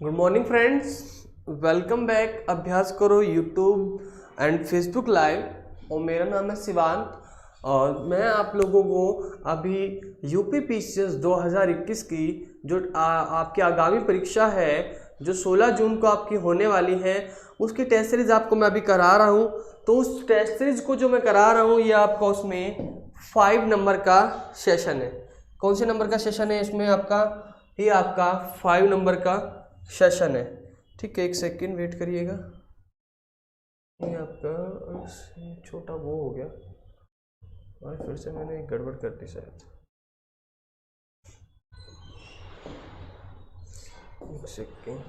Good morning friends, welcome back. अभ्यास करो YouTube and Facebook live. और मेरा नाम है शिवांत और मैं आप लोगों को अभी यूपी पीसीएस 2021 की जो आपकी आगामी परीक्षा है, जो 16 जून को आपकी होने वाली है, उसकी टेस्ट सीरीज आपको मैं अभी करा रहा हूँ। तो उस टेस्ट सीरीज को जो मैं करा रहा हूँ ये आपका उसमें 5 नंबर का सेशन है। कौन से नंबर का सेशन है इसमें आपका? ये आपका 5 नंबर का सेशन है। ठीक है, एक सेकंड वेट करिएगा। ये आपका छोटा वो हो गया और फिर से मैंने गड़बड़ कर दी शायद। एक सेकंड।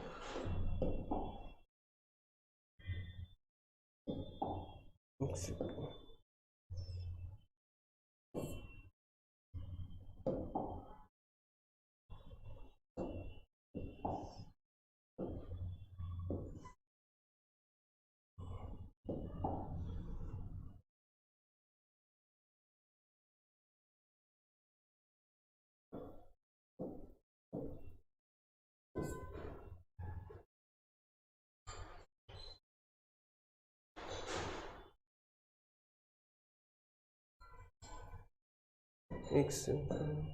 एक सेकंड। एक सेकंड।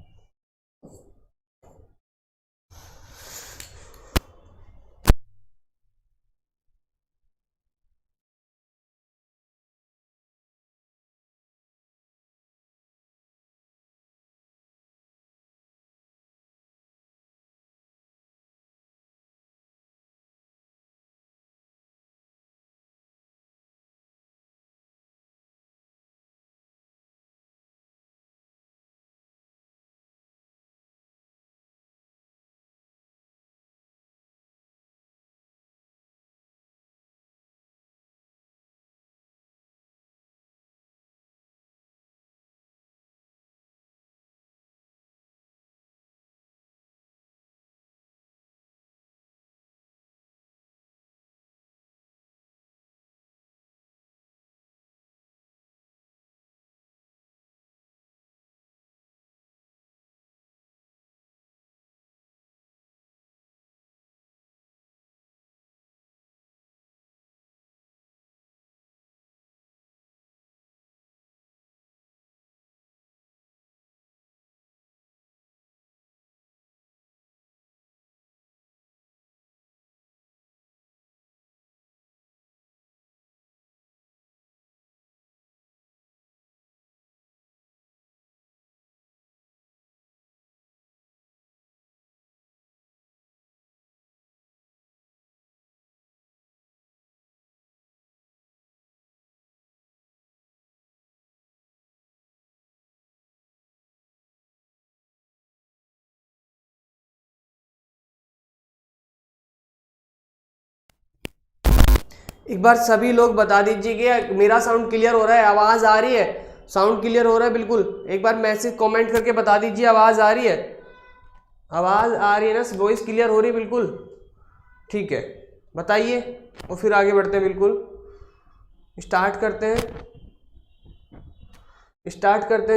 एक बार सभी लोग बता दीजिए कि मेरा साउंड क्लियर हो रहा है, आवाज़ आ रही है? साउंड क्लियर हो रहा है बिल्कुल? एक बार मैसेज कमेंट करके बता दीजिए आवाज़ आ रही है। आवाज़ आ रही है ना? वॉइस क्लियर हो रही है बिल्कुल? ठीक है, बताइए और फिर आगे बढ़ते हैं। बिल्कुल स्टार्ट करते हैं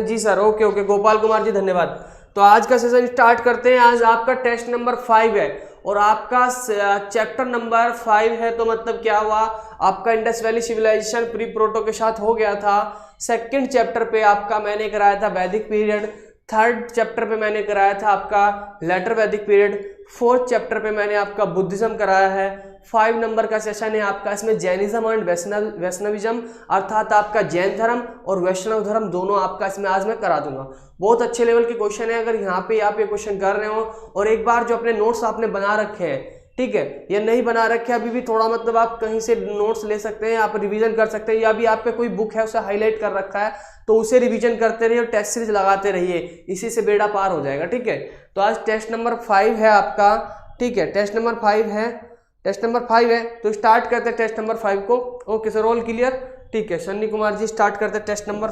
जी sir. Okay okay, Gopal Kumar ji धन्यवाद। तो आज का सेशन स्टार्ट करते हैं। आज आपका टेस्ट नंबर 5 है और आपका चैप्टर नंबर 5 है। तो मतलब क्या हुआ, आपका Indus valley civilisation pre proto के साथ हो गया था। सेकंड चैप्टर पे आपका मैंने कराया था वैदिक पीरियड। थर्ड चैप्टर पे मैंने कराया था आपका लेटर वैदिक पीरियड। फोर्थ चैप्टर पे मैंने आपका बुद्धिज्म कराया है। 5 नंबर का सेशन है आपका। इसमें जैनिज्म एंड वैष्णविज्म अर्थात आपका जैन धर्म और वैष्णव धर्म दोनों आपका इसमें आज मैं करा दूंगा। बहुत अच्छे लेवल के क्वेश्चन है। अगर यहाँ पे आप ये क्वेश्चन कर रहे हो और एक बार जो अपने नोट्स आपने बना रखे हैं, ठीक है, ये नहीं बना रखे अभी भी थोड़ा मतलब आप कहीं से नोट्स ले सकते हैं, आप रिवीजन कर सकते हैं, या भी आप पे कोई बुक है उसे हाईलाइट कर रखा है तो उसे रिवीजन करते रहिए और टेस्ट सीरीज लगाते रहिए, इसी से बेड़ा पार हो जाएगा। ठीक है, तो आज टेस्ट नंबर 5 है आपका। ठीक है, टेस्ट नंबर 5 है तो स्टार्ट करते हैं टेस्ट नंबर 5 को। Okay sir, all clear? ठीक है, सन्नी कुमार जी स्टार्ट करते हैं टेस्ट नंबर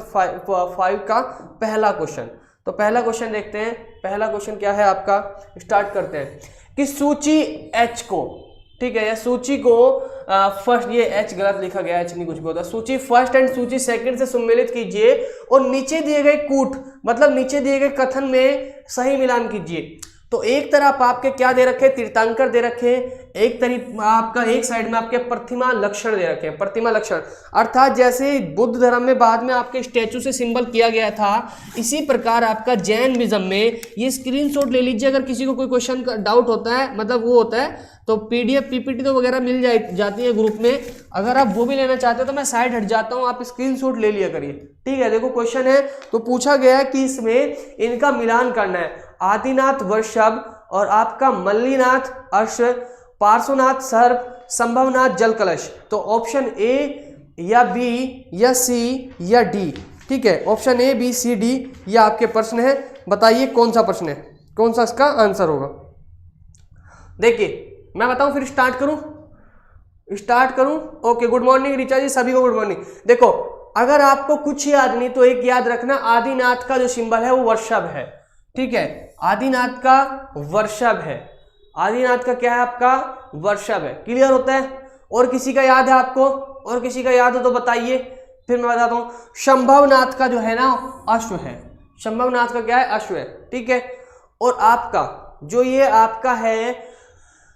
5 का पहला क्वेश्चन। तो पहला क्वेश्चन देखते हैं। पहला क्वेश्चन क्या है आपका, स्टार्ट करते हैं कि सूची एच को, ठीक है, या सूची को फर्स्ट, ये एच गलत लिखा गया, एच नहीं कुछ भी होता, सूची फर्स्ट एंड सूची सेकंड से सम्मिलित कीजिए और नीचे दिए गए कूट मतलब नीचे दिए गए कथन में सही मिलान कीजिए। तो एक तरफ आपके क्या दे रखे, तीर्थंकर दे रखे, एक तरफ आपका एक साइड में आपके प्रतिमा लक्षण दे रखे हैं, प्रतिमा लक्षण, अर्थात जैसे बुद्ध धर्म में बाद में आपके स्टैचू से सिंबल किया गया था, इसी प्रकार आपका जैनिज्म में ये स्क्रीनशॉट ले लीजिए। अगर किसी को कोई क्वेश्चन का डाउट होता है, मतलब वो होता है, तो पीडीएफ पीपीटी तो वगैरह मिल जाती है ग्रुप में, अगर आप वो भी लेना चाहते हो तो मैं साइड हट जाता हूँ, आप स्क्रीनशॉट ले लिया करिए, ठीक है। देखो क्वेश्चन है, तो पूछा गया है कि इसमें इनका मिलान करना है, आदिनाथ वृषभ और आपका मल्लीनाथ अश्व, पार्श्वनाथ सर्प, संभवनाथ जल कलश। तो ऑप्शन ए या बी या सी या डी, ठीक है, option A B C D ये आपके प्रश्न है। बताइए कौन सा प्रश्न है, कौन सा इसका आंसर होगा। देखिए मैं बताऊं फिर स्टार्ट करूं। ओके, गुड मॉर्निंग ऋचा जी, सभी को गुड मॉर्निंग। देखो अगर आपको कुछ याद नहीं तो एक याद रखना, आदिनाथ का जो सिंबल है वो वर्षभ है, ठीक है, आदिनाथ का वर्षभ है, आदिनाथ का क्या है आपका वर्षभ है, क्लियर होता है। और किसी का याद है आपको, और किसी का याद हो तो बताइए, फिर मैं बताता हूं। शंभवनाथ का जो है ना अश्व है, शंभवनाथ का क्या है अश्व है, ठीक है। और आपका जो ये आपका है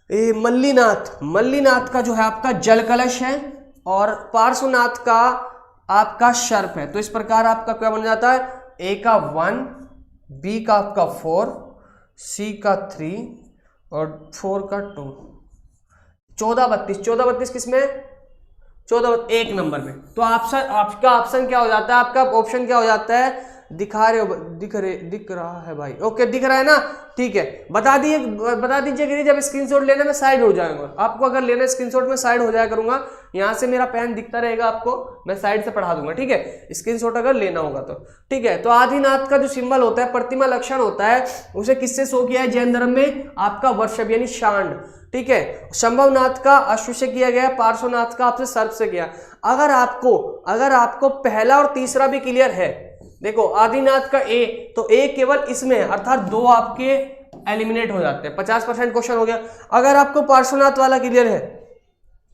मल्लीनाथ का जो है आपका जल कलश है, और पार्श्वनाथ का आपका सर्प है। तो इस प्रकार आपका क्या बन जाता है, ए का 1, बी का आपका 4, सी का 3 और 4 का 2, 14 किसमें, 14 एक नंबर में। तो आपका ऑप्शन क्या हो जाता है, आपका ऑप्शन क्या हो जाता है, दिख रहा है भाई, ओके दिख रहा है ना, ठीक है। बता दीजिए कि जब स्क्रीनशॉट लेना मैं साइड हो जाऊंगा, आपको अगर लेना स्क्रीनशॉट में साइड हो जाया करूंगा, यहां से मेरा पेन दिखता रहेगा आपको, मैं साइड से पढ़ा दूंगा, ठीक है, स्क्रीनशॉट अगर लेना होगा तो, ठीक है। तो आदिनाथ का जो सिंबल होता है, प्रतिमा लक्षण होता है, उसे किससे शो किया है जैन धर्म में, आपका वर्षभ यानी शांड, ठीक है। शंभवनाथ का अश्व से किया गया, पार्श्वनाथ का आपसे सर्प से किया। अगर आपको पहला और तीसरा भी क्लियर है, देखो आदिनाथ का ए, तो ए केवल इसमें है, अर्थात 2 आपके एलिमिनेट हो जाते हैं, 50% क्वेश्चन हो गया। अगर आपको पार्श्वनाथ वाला क्लियर है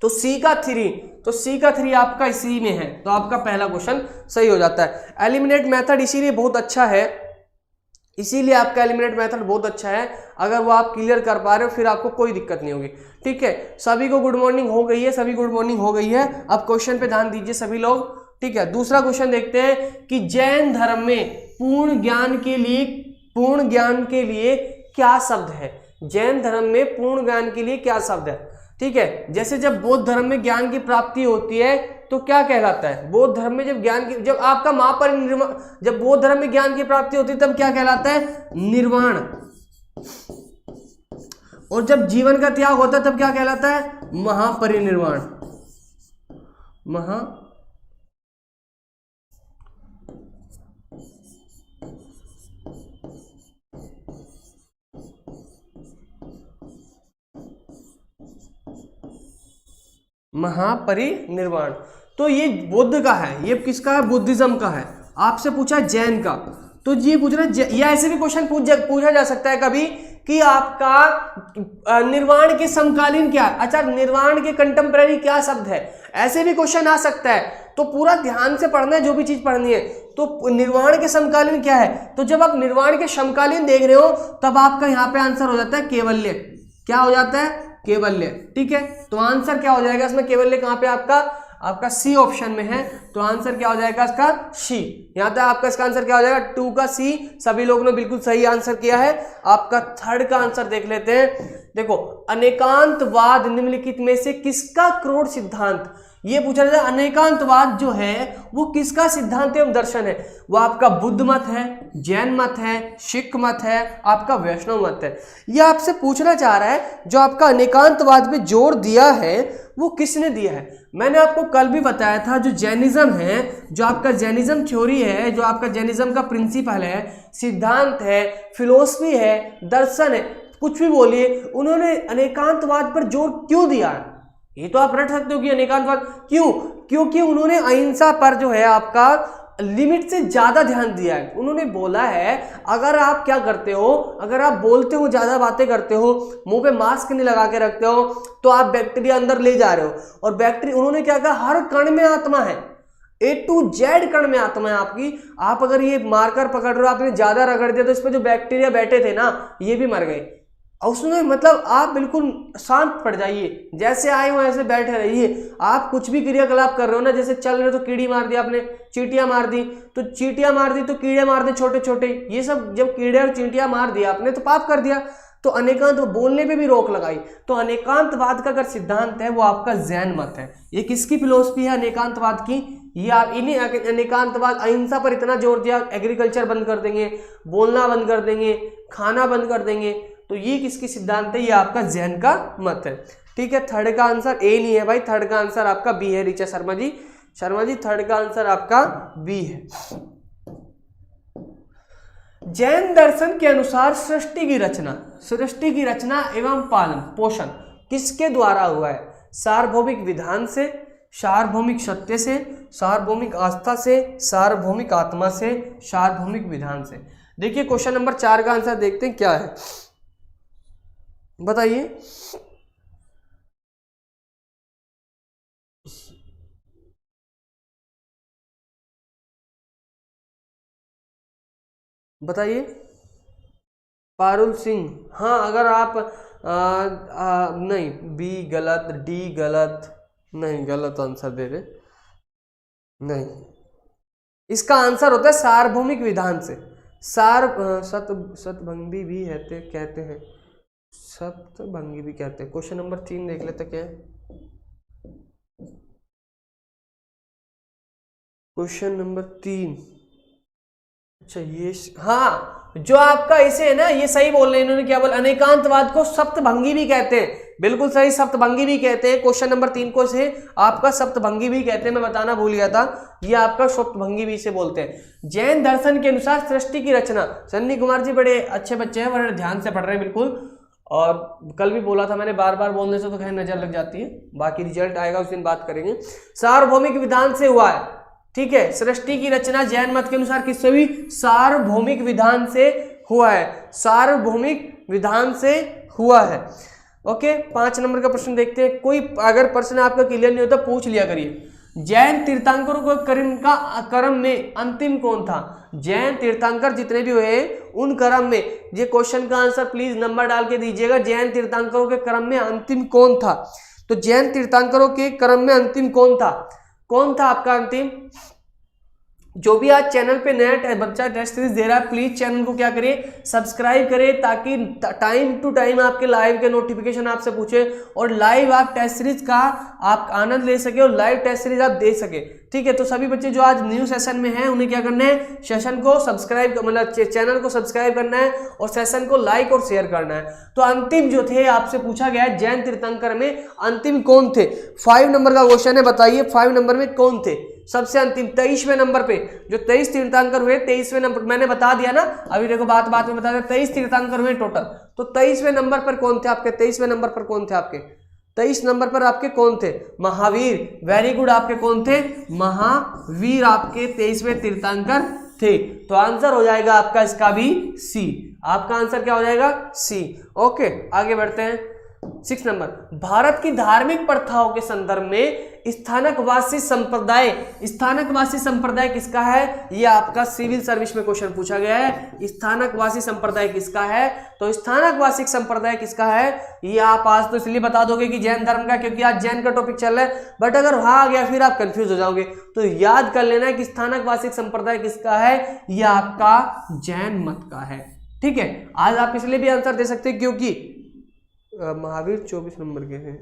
तो सी का 3 आपका इसी में है, तो आपका पहला क्वेश्चन सही हो जाता है। एलिमिनेट मेथड इसीलिए बहुत अच्छा है, इसीलिए आपका एलिमिनेट मेथड बहुत अच्छा है, अगर वो आप क्लियर कर पा रहे हो फिर आपको कोई दिक्कत नहीं होगी, ठीक है। सभी को गुड मॉर्निंग हो गई है, सभी गुड मॉर्निंग हो गई है। अब क्वेश्चन पे ध्यान दीजिए सभी लोग, ठीक है। दूसरा क्वेश्चन देखते हैं कि जैन धर्म में पूर्ण ज्ञान के लिए क्या शब्द है, जैन धर्म में पूर्ण ज्ञान के लिए क्या शब्द है, ठीक है। जैसे जब बौद्ध धर्म में ज्ञान की प्राप्ति होती है तो क्या कहलाता है, बौद्ध धर्म में जब आपका महापरिनिर्वाण, जब बौद्ध धर्म में ज्ञान की प्राप्ति होती है तब क्या कहलाता है, निर्वाण। और जब जीवन का त्याग होता है तब क्या कहलाता है, महापरिनिर्वाण। महापरिनिर्वाण। तो ये बुद्ध का है, ये किसका है, बुद्धिज्म का है। आपसे पूछा जैन का, तो ये पूछ रहे, या ऐसे भी क्वेश्चन पूछा जा सकता है कभी कि आपका निर्वाण के समकालीन क्या है, अच्छा निर्वाण के कंटेम्परेरी क्या शब्द है, ऐसे भी क्वेश्चन आ सकता है। तो पूरा ध्यान से पढ़ना है, जो भी चीज पढ़नी है। तो निर्वाण के समकालीन क्या है, तो जब आप निर्वाण के समकालीन देख रहे हो तब आपका यहाँ पे आंसर हो जाता है केवल्य। क्या हो जाता है, केवल्य, ठीक है। तो आंसर क्या हो जाएगा इसमें, केवल्य कहाँ पे आपका सी ऑप्शन में है, तो आंसर क्या हो जाएगा इसका सी। यहाँ तक आपका इसका आंसर क्या हो जाएगा, 2 का सी। सभी लोगों ने बिल्कुल सही आंसर किया है। आपका थर्ड का आंसर देख लेते हैं। देखो अनेकांतवाद निम्नलिखित में से किसका क्रोध सिद्धांत, ये पूछा जाता है अनेकांतवाद जो है वो किसका सिद्धांत एवं दर्शन है, वो आपका बुद्ध मत है, जैन मत है, सिख मत है, आपका वैष्णव मत है। ये आपसे पूछना चाह रहा है जो आपका अनेकांतवाद पे जोर दिया है वो किसने दिया है। मैंने आपको कल भी बताया था जो जैनिज्म है, जो आपका जैनिज्म थ्योरी है, जो आपका जैनिज्म का प्रिंसिपल है, सिद्धांत है, फिलोसफी है, दर्शन है, कुछ भी बोलिए, उन्होंने अनेकांतवाद पर जोर क्यों दिया है, ये तो आप रट सकते हो कि अनेकांतवाद क्यों, क्योंकि उन्होंने अहिंसा पर जो है आपका लिमिट से ज्यादा ध्यान दिया है। उन्होंने बोला है अगर आप क्या करते हो, अगर आप बोलते हो, ज्यादा बातें करते हो, मुंह पे मास्क नहीं लगा के रखते हो, तो आप बैक्टीरिया अंदर ले जा रहे हो। और बैक्टीरिया, उन्होंने क्या कहा, हर कण में आत्मा है, A to Z कण में आत्मा है आपकी। आप अगर ये मार्कर पकड़ रहे हो, आपने ज्यादा रगड़ दिया तो इस पे जो बैक्टीरिया बैठे थे ना, ये भी मर गए। उसमें मतलब आप बिल्कुल शांत पड़ जाइए, जैसे आए हो ऐसे बैठे रहिए। आप कुछ भी क्रियाकलाप कर रहे हो ना, जैसे चल रहे हो तो कीड़ी मार दी आपने, चींटियां मार दी तो चींटियां मार दी, तो कीड़े मार दे छोटे छोटे, ये सब जब कीड़े और चींटियां मार दिया आपने तो पाप कर दिया। तो अनेकांत बोलने पे भी रोक लगाई। तो अनेकांतवाद का अगर सिद्धांत है वो आपका जैन मत है। ये किसकी फिलोसफी है अनेकांतवाद की? ये आप इन्हीं अनेकांतवाद, अहिंसा पर इतना जोर दिया, एग्रीकल्चर बंद कर देंगे, बोलना बंद कर देंगे, खाना बंद कर देंगे। तो ये किसकी सिद्धांत है? ये आपका जैन का मत है। ठीक है, थर्ड का आंसर ए नहीं है भाई, थर्ड का आंसर आपका बी है। ऋचा शर्मा जी, थर्ड का आंसर आपका बी है। जैन दर्शन के अनुसार सृष्टि की रचना एवं पालन पोषण किसके द्वारा हुआ है? सार्वभौमिक विधान से, सार्वभौमिक सत्य से, सार्वभौमिक आस्था से, सार्वभौमिक आत्मा से, सार्वभौमिक विधान से। देखिए क्वेश्चन नंबर 4 का आंसर देखते हैं क्या है, बताइए। बताइए पारुल सिंह। हाँ, अगर आप नहीं, बी गलत, डी गलत, नहीं गलत आंसर दे रहे, नहीं, इसका आंसर होता है सार्वभौमिक विधान से। सतभंगी भी कहते हैं, सप्तभंगी भी कहते हैं। क्वेश्चन नंबर 3 देख लेते क्या है। क्वेश्चन नंबर 3, अच्छा ये हाँ, जो आपका इसे है ना, ये सही बोल रहे हैं इन्होंने, क्या बोला? अनेकांतवाद को सप्तभंगी भी कहते हैं, बिल्कुल सही, सप्तभंगी भी कहते हैं। क्वेश्चन नंबर 3 को से आपका सप्तभंगी भी कहते हैं, मैं बताना भूल गया था, ये आपका सप्तभंगी भी से बोलते हैं। जैन दर्शन के अनुसार सृष्टि की रचना, सन्नी कुमार जी बड़े अच्छे बच्चे हैं, बड़े ध्यान से पढ़ रहे हैं बिल्कुल। और कल भी बोला था मैंने, बार बार बोलने से तो कहीं नजर लग जाती है, बाकी रिजल्ट आएगा उस दिन बात करेंगे। सार्वभौमिक विधान से हुआ है, ठीक है, सृष्टि की रचना जैन मत के अनुसार किससे हुई? सार्वभौमिक विधान से हुआ है, सार्वभौमिक विधान से हुआ है। ओके, 5 नंबर का प्रश्न देखते हैं। कोई अगर प्रश्न आपका क्लियर नहीं होता पूछ लिया करिए। जैन तीर्थंकरों को क्रम में अंतिम कौन था? जैन तीर्थंकर जितने भी हुए उन क्रम में, ये क्वेश्चन का आंसर प्लीज नंबर डाल के दीजिएगा। जैन तीर्थंकरों के क्रम में अंतिम कौन था? तो जैन तीर्थंकरों के क्रम में अंतिम कौन था? कौन था आपका अंतिम? जो भी आज चैनल पे नया बच्चा टेस्ट सीरीज दे रहा है, प्लीज चैनल को क्या करिए, सब्सक्राइब करिए, ताकि टाइम टू टाइम आपके लाइव के नोटिफिकेशन आपसे पूछे और लाइव आप टेस्ट सीरीज का आप आनंद ले सके और लाइव टेस्ट सीरीज आप दे सके। ठीक है, तो सभी बच्चे जो आज न्यू सेशन में हैं उन्हें क्या करना है? सेशन को सब्सक्राइब, मतलब चैनल को सब्सक्राइब करना है और सेशन को लाइक और शेयर करना है। तो अंतिम जो थे आपसे पूछा गया है, जैन तीर्थंकर में अंतिम कौन थे? 5 नंबर का क्वेश्चन है, बताइए 5 नंबर में कौन थे सबसे अंतिम? 23वें नंबर पे जो 23 तीर्थंकर हुए, 23वें नंबर मैंने बता दिया ना, अभी देखो बात में बता दिया, 23 तीर्थंकर हुए टोटल। तो 23वें नंबर पर कौन थे आपके? 23वें नंबर पर कौन थे आपके? 23 नंबर पर आपके कौन थे? महावीर। वेरी गुड, आपके कौन थे? महावीर आपके 23वें तीर्थंकर थे। तो आंसर हो जाएगा आपका इसका भी सी। आपका आंसर क्या हो जाएगा? सी। ओके, आगे बढ़ते हैं। 6 नंबर, भारत की धार्मिक प्रथाओं के संदर्भ में स्थानकवासी संप्रदाय किसका है? ये आपका सिविल सर्विस में क्वेश्चन पूछा गया है। स्थानकवासी संप्रदाय किसका है? तो स्थानकवासी संप्रदाय किसका है? ये आप आज तो इसलिए बता दोगे कि जैन धर्म का, क्योंकि आज जैन का टॉपिक चल रहा है, बट अगर वहां आ गया फिर आप कंफ्यूज हो जाओगे। तो याद कर लेना है कि स्थानकवासी संप्रदाय किसका है? ये आपका जैन मत का है। ठीक है, आज आप इसलिए भी आंसर दे सकते हैं क्योंकि महावीर 24 नंबर के हैं।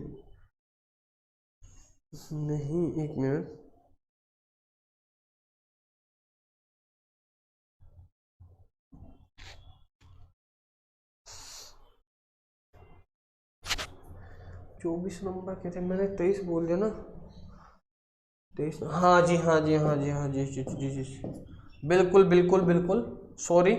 नहीं, एक मिनट, चौबीस नंबर के थे, मैंने 23 बोल दिया ना, 23। हाँ जी, हाँ जी, हाँ जी, हाँ जी, जी जी जी, बिल्कुल बिल्कुल बिल्कुल, सॉरी,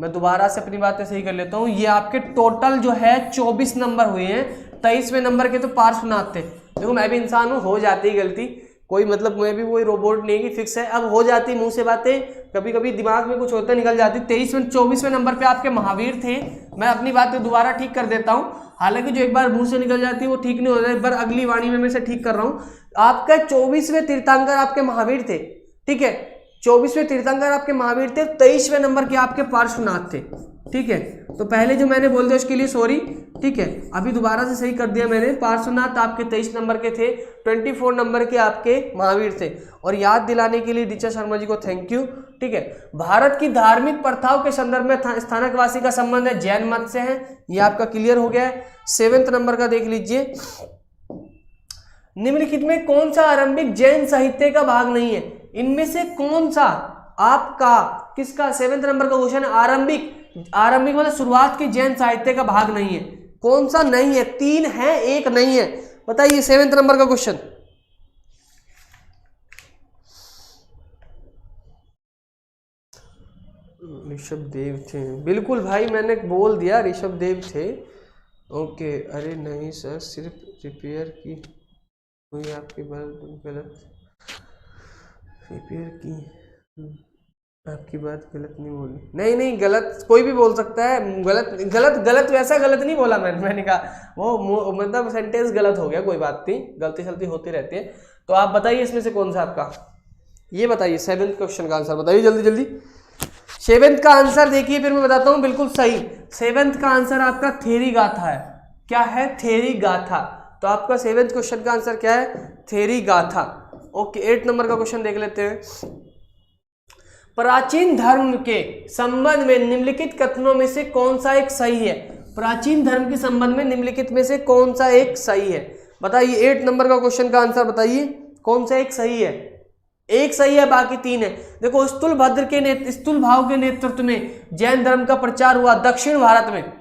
मैं दोबारा से अपनी बातें सही कर लेता हूँ। ये आपके टोटल जो है 24 नंबर हुए हैं, 23वें नंबर के तो पार्श्वनाथ थे। देखो मैं भी इंसान हूँ, हो जाती है गलती, कोई मतलब मैं भी वही रोबोट नहीं कि फिक्स है, अब हो जाती मुंह से बातें, कभी कभी दिमाग में कुछ होता निकल जाती। 24वें नंबर पे आपके महावीर थे। मैं अपनी बातें दोबारा ठीक कर देता हूँ, हालांकि जो एक बार मुंह से निकल जाती है वो ठीक नहीं होता, एक बार अगली वाणी में मैं से ठीक कर रहा हूँ। आपका 24वें तीर्थंकर आपके महावीर थे। ठीक है। 24वें तीर्थंकर आपके महावीर थे, 23वें नंबर के आपके पार्श्वनाथ थे, ठीक है। तो पहले जो मैंने बोल दिया उसके लिए सॉरी, ठीक है। अभी दोबारा से सही कर दिया मैंने, पार्श्वनाथ आपके 23 नंबर के थे, 24 नंबर के आपके महावीर थे। और याद दिलाने के लिए ऋचा शर्मा जी को थैंक यू, ठीक है। भारत की धार्मिक प्रथाओं के संदर्भ में स्थानकवासी का संबंध है, जैन मत से है, ये आपका क्लियर हो गया है। 7वें नंबर का देख लीजिए, निम्नलिखित में कौन सा आरंभिक जैन साहित्य का भाग नहीं है? इनमें से कौन सा आपका किसका 7वें नंबर का क्वेश्चन है, आरंभिक मतलब शुरुआत के जैन साहित्य का भाग नहीं है? कौन सा नहीं है? 3 है, 1 नहीं है, बताइए 7वें नंबर का क्वेश्चन। ऋषभ देव थे, बिल्कुल भाई मैंने बोल दिया ऋषभ देव थे। ओके, अरे नहीं सर, सिर्फ रिपेयर की हुई आपकी बात गलत, रिपेयर की आपकी बात गलत नहीं बोली। नहीं गलत कोई भी बोल सकता है, गलत वैसा गलत नहीं बोला मैंने कहा वो मतलब सेंटेंस गलत हो गया, कोई बात नहीं, गलती सलती होती रहती है। तो आप बताइए इसमें से कौन सा आपका, ये बताइए 7वें क्वेश्चन का आंसर बताइए जल्दी जल्दी। 7वें का आंसर देखिए, फिर मैं बताता हूँ बिल्कुल सही। 7वें का आंसर आपका थेरी गाथा है। क्या है? थेरी गाथा। तो आपका 7वें क्वेश्चन का आंसर क्या है? थेरी गाथा। ओके, 8 नंबर का क्वेश्चन देख लेते हैं। प्राचीन धर्म के संबंध में निम्नलिखित कथनों में से कौन सा एक सही है? प्राचीन धर्म के संबंध में निम्नलिखित में से कौन सा एक सही है? बताइए 8 नंबर का क्वेश्चन का आंसर बताइए, कौन सा एक सही है? एक सही है, बाकी 3 है। देखो, स्थूल भाव के नेतृत्व में जैन धर्म का प्रचार हुआ दक्षिण भारत में,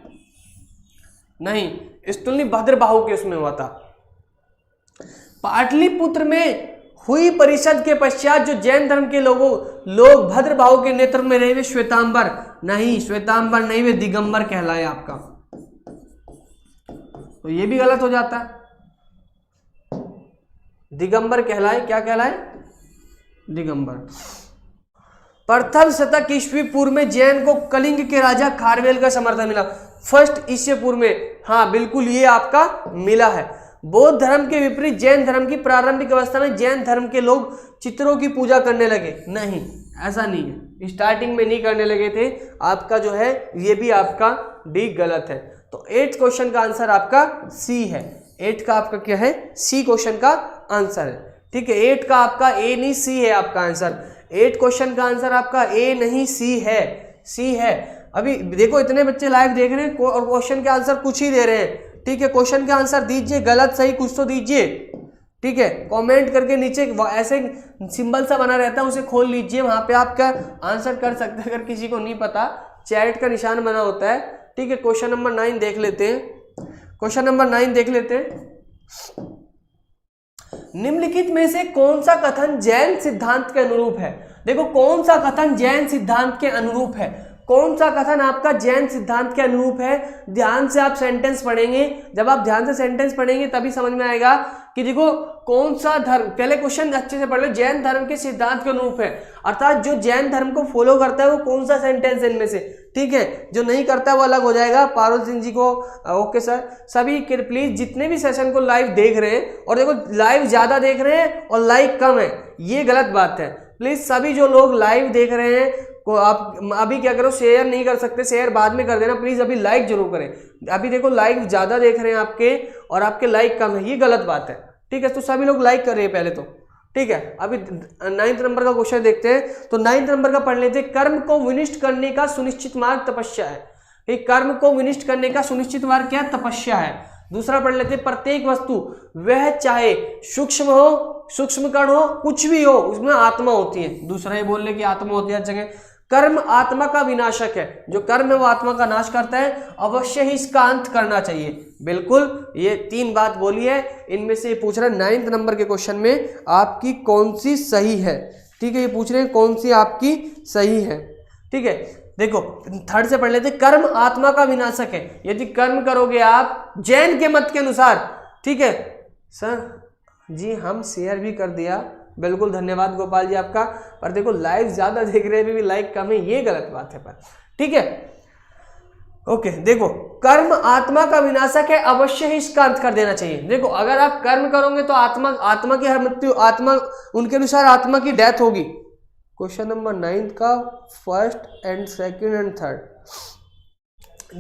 नहीं स्थूल नहीं, भद्रबाहु के उसमें हुआ था। पाटलिपुत्र में हुई परिषद के पश्चात जो जैन धर्म के लोग भद्रबाहु के नेतृत्व में रहे वे श्वेतांबर नहीं, वे दिगंबर कहलाए आपका। तो ये भी गलत हो जाता है, दिगंबर कहलाए, क्या कहलाए? दिगंबर। प्रथम शतक ईस्वी पूर्व में जैन को कलिंग के राजा खारवेल का समर्थन मिला। फर्स्ट ईस्वी पूर्व में, हाँ बिल्कुल ये आपका मिला है। बौद्ध धर्म के विपरीत जैन धर्म की प्रारंभिक अवस्था में जैन धर्म के लोग चित्रों की पूजा करने लगे, नहीं ऐसा नहीं है, स्टार्टिंग में नहीं करने लगे थे। आपका जो है ये भी आपका डी गलत है। तो 8 क्वेश्चन का आंसर आपका सी है। 8 का आपका क्या है? सी क्वेश्चन का आंसर है, ठीक है। 8 का आपका ए नहीं सी है आपका आंसर। 8 क्वेश्चन का आंसर आपका ए नहीं सी है, सी है। अभी देखो इतने बच्चे लाइव देख रहे हैं और क्वेश्चन के आंसर कुछ ही दे रहे हैं, ठीक है। क्वेश्चन के आंसर दीजिए, गलत सही कुछ तो दीजिए, ठीक है। कमेंट करके नीचे ऐसे सिंबल सा बना रहता है, उसे खोल लीजिए, वहां पे आपका आंसर कर सकते हैं। अगर किसी को नहीं पता, चैट का निशान बना होता है, ठीक है। क्वेश्चन नंबर 9 देख लेते हैं, क्वेश्चन नंबर 9 देख लेते हैं। निम्नलिखित में से कौन सा कथन जैन सिद्धांत के अनुरूप है? देखो, कौन सा कथन जैन सिद्धांत के अनुरूप है? कौन सा कथन आपका जैन सिद्धांत के अनुरूप है? ध्यान से आप सेंटेंस पढ़ेंगे, जब आप ध्यान से सेंटेंस पढ़ेंगे तभी समझ में आएगा कि देखो कौन सा धर्म, पहले क्वेश्चन अच्छे से पढ़ लो, जैन धर्म के सिद्धांत के अनुरूप है, अर्थात जो जैन धर्म को फॉलो करता है वो कौन सा सेंटेंस इनमें से, ठीक है। जो नहीं करता है वो अलग हो जाएगा। पारुल सिंह जी को ओके सर। सभी प्लीज जितने भी सेशन को लाइव देख रहे हैं, और देखो लाइव ज्यादा देख रहे हैं और लाइक कम है, ये गलत बात है। प्लीज सभी जो लोग लाइव देख रहे हैं को आप अभी क्या करो, शेयर नहीं कर सकते, शेयर बाद में कर देना प्लीज, अभी लाइक जरूर करें। अभी देखो लाइव ज्यादा देख रहे हैं आपके और आपके लाइक कम है, ये गलत बात है, ठीक है। तो सभी लोग लाइक कर रहे हैं पहले तो, ठीक है। अभी 9 नंबर का क्वेश्चन देखते हैं, तो 9 नंबर का पढ़ लेते हैं। कर्म को विनिष्ट करने का सुनिश्चित मार्ग तपस्या है। कर्म को विनिष्ट करने का सुनिश्चित मार्ग क्या? तपस्या है। दूसरा पढ़ लेते हैं, प्रत्येक वस्तु वह चाहे सूक्ष्म हो, सूक्ष्म कण हो, कुछ भी हो, उसमें आत्मा होती है। दूसरा ये बोल ले कि आत्मा होती है हर जगह। कर्म आत्मा का विनाशक है, जो कर्म है वो आत्मा का नाश करता है, अवश्य ही इसका अंत करना चाहिए। बिल्कुल, ये 3 बात बोली है। इनमें से पूछ रहा है 9 नंबर के क्वेश्चन में आपकी कौन सी सही है, ठीक है। ये पूछ रहे हैं कौन सी आपकी सही है, ठीक है। देखो 3rd से पढ़ लेते, कर्म आत्मा का विनाशक है। यदि कर्म करोगे आप जैन के मत के अनुसार, ठीक है सर जी, हम शेयर भी कर दिया, बिल्कुल धन्यवाद गोपाल जी आपका। पर देखो लाइव ज्यादा देख रहे हैं, भी लाइक कम है, ये गलत बात है पर, ठीक है। ओके, देखो कर्म आत्मा का विनाशक है, अवश्य ही इसका अंत कर देना चाहिए। देखो अगर आप कर्म करोगे तो आत्मा की हर मृत्यु, आत्मा उनके अनुसार आत्मा की डेथ होगी, क्वेश्चन नंबर 9 का first and second and third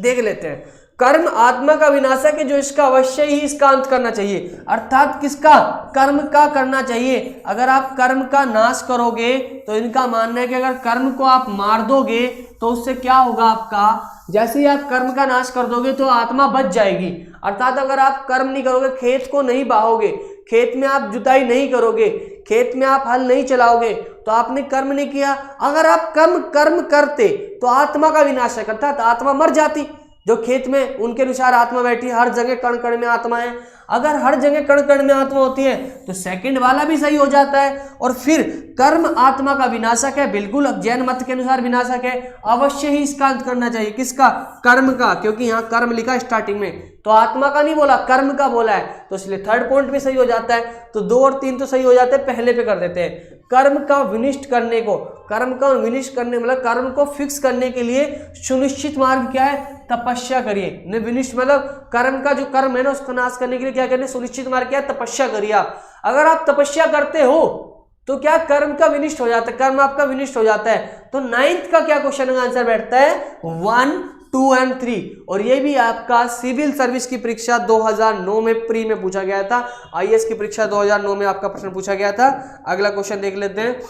देख लेते हैं। कर्म आत्मा का विनाशक है, जो इसका अवश्य ही इसका अंत करना चाहिए, अर्थात किसका, कर्म का करना चाहिए। अगर आप कर्म का नाश करोगे तो इनका मानना है कि अगर कर्म को आप मार दोगे तो उससे क्या होगा आपका, जैसे ही आप कर्म का नाश कर दोगे तो आत्मा बच जाएगी। अर्थात अगर आप कर्म नहीं करोगे, खेत को नहीं बाहोगे, खेत में आप जुताई नहीं करोगे, खेत में आप हल नहीं चलाओगे, तो आपने कर्म नहीं किया। अगर आप कर्म करते तो आत्मा का विनाश है, अर्थात आत्मा मर जाती। जो खेत में उनके अनुसार आत्मा बैठी, हर जगह कण कण में आत्मा है। अगर हर जगह कण कण में आत्मा होती है तो सेकंड वाला भी सही हो जाता है। और फिर कर्म आत्मा का विनाशक है, बिल्कुल जैन मत के अनुसार विनाशक है, अवश्य ही इसका अंत करना चाहिए। किसका, कर्म का, क्योंकि यहाँ कर्म लिखा स्टार्टिंग में, तो आत्मा का नहीं बोला, कर्म का बोला है, तो इसलिए थर्ड पॉइंट भी सही हो जाता है। तो 2 और 3 तो सही हो जाते हैं, पहले पे कर देते हैं। कर्म का विनिष्ट करने को, कर्म का विनिष्ट करने मतलब कर्म को फिक्स करने के लिए सुनिश्चित मार्ग क्या है, तपस्या करिए। विनिष्ट मतलब कर्म का जो कर्म है ना उसका नाश करने के लिए क्या करने, सुनिश्चित मार्ग क्या है, तपस्या करिए। आप अगर आप तपस्या करते हो तो क्या कर्म का विनिष्ट हो जाता है, कर्म आपका विनिष्ट हो जाता है। तो 9th का क्या क्वेश्चन का आंसर बैठता है, 1, 2 एंड 3। और ये भी आपका सिविल सर्विस की परीक्षा 2009 में प्री में पूछा गया था, आईएएस की परीक्षा 2009 में आपका प्रश्न पूछा गया था। अगला क्वेश्चन देख लेते हैं।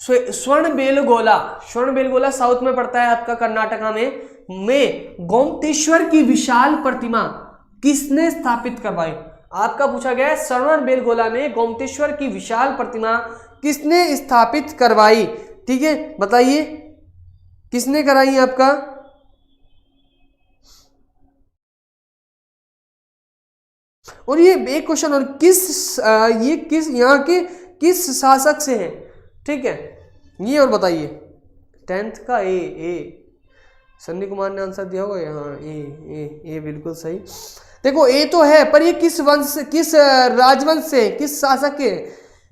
स्वर्ण बेलगोला साउथ में पड़ता है आपका, कर्नाटका में गोमतेश्वर की विशाल प्रतिमा किसने स्थापित करवाई। आपका पूछा गया है स्वर्ण बेलगोला में गोमतेश्वर की विशाल प्रतिमा किसने स्थापित करवाई। ठीक है, बताइए किसने कराई आपका। और ये एक क्वेश्चन और, किस यहाँ के किस शासक से है। ठीक है, ये और बताइए। 10th का ए सन्नी कुमार ने आंसर दिया होगा यहाँ, ए बिल्कुल सही। देखो ए तो है, पर ये किस वंश, किस राजवंश से, किस शासक के,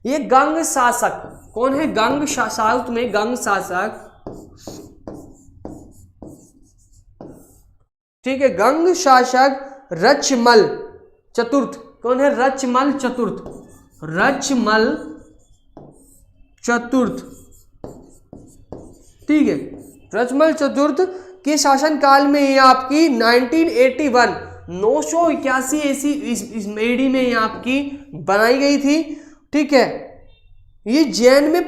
ये गंग शासक। कौन है, गंग साउथ में गंग शासक। ठीक है, गंग शासक रचमल चतुर्थ। कौन है, रचमल चतुर्थ, रचमल चतुर्थ। ठीक है, रचमल चतुर्थ के शासन काल में ये आपकी 1981 981 इस मेडी में ये आपकी बनाई गई थी। ठीक है, ये जैन में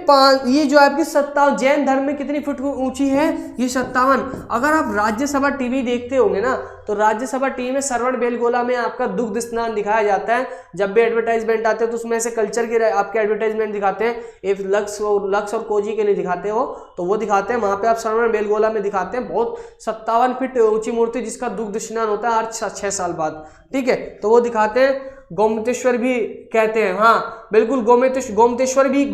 ये जो आपकी 57, जैन धर्म में कितनी फुट ऊंची है, ये 57। अगर आप राज्यसभा टीवी देखते होंगे ना, तो राज्यसभा टीवी में श्रवण बेलगोला में आपका दुग्ध स्नान दिखाया जाता है। जब भी एडवर्टाइजमेंट आते हैं तो उसमें से कल्चर के आपके एडवर्टाइजमेंट दिखाते हैं। एक लक्स और कोजी के लिए दिखाते हो तो वो दिखाते हैं, वहां पे आप श्रवण बेलगोला में दिखाते हैं बहुत 57 फीट ऊंची मूर्ति जिसका दुग्ध स्नान होता है हर 6 साल बाद। ठीक है, तो वो दिखाते हैं। गोमतेश्वर भी कहते हैं, हाँ बिल्कुल, गोमतेश्वर ही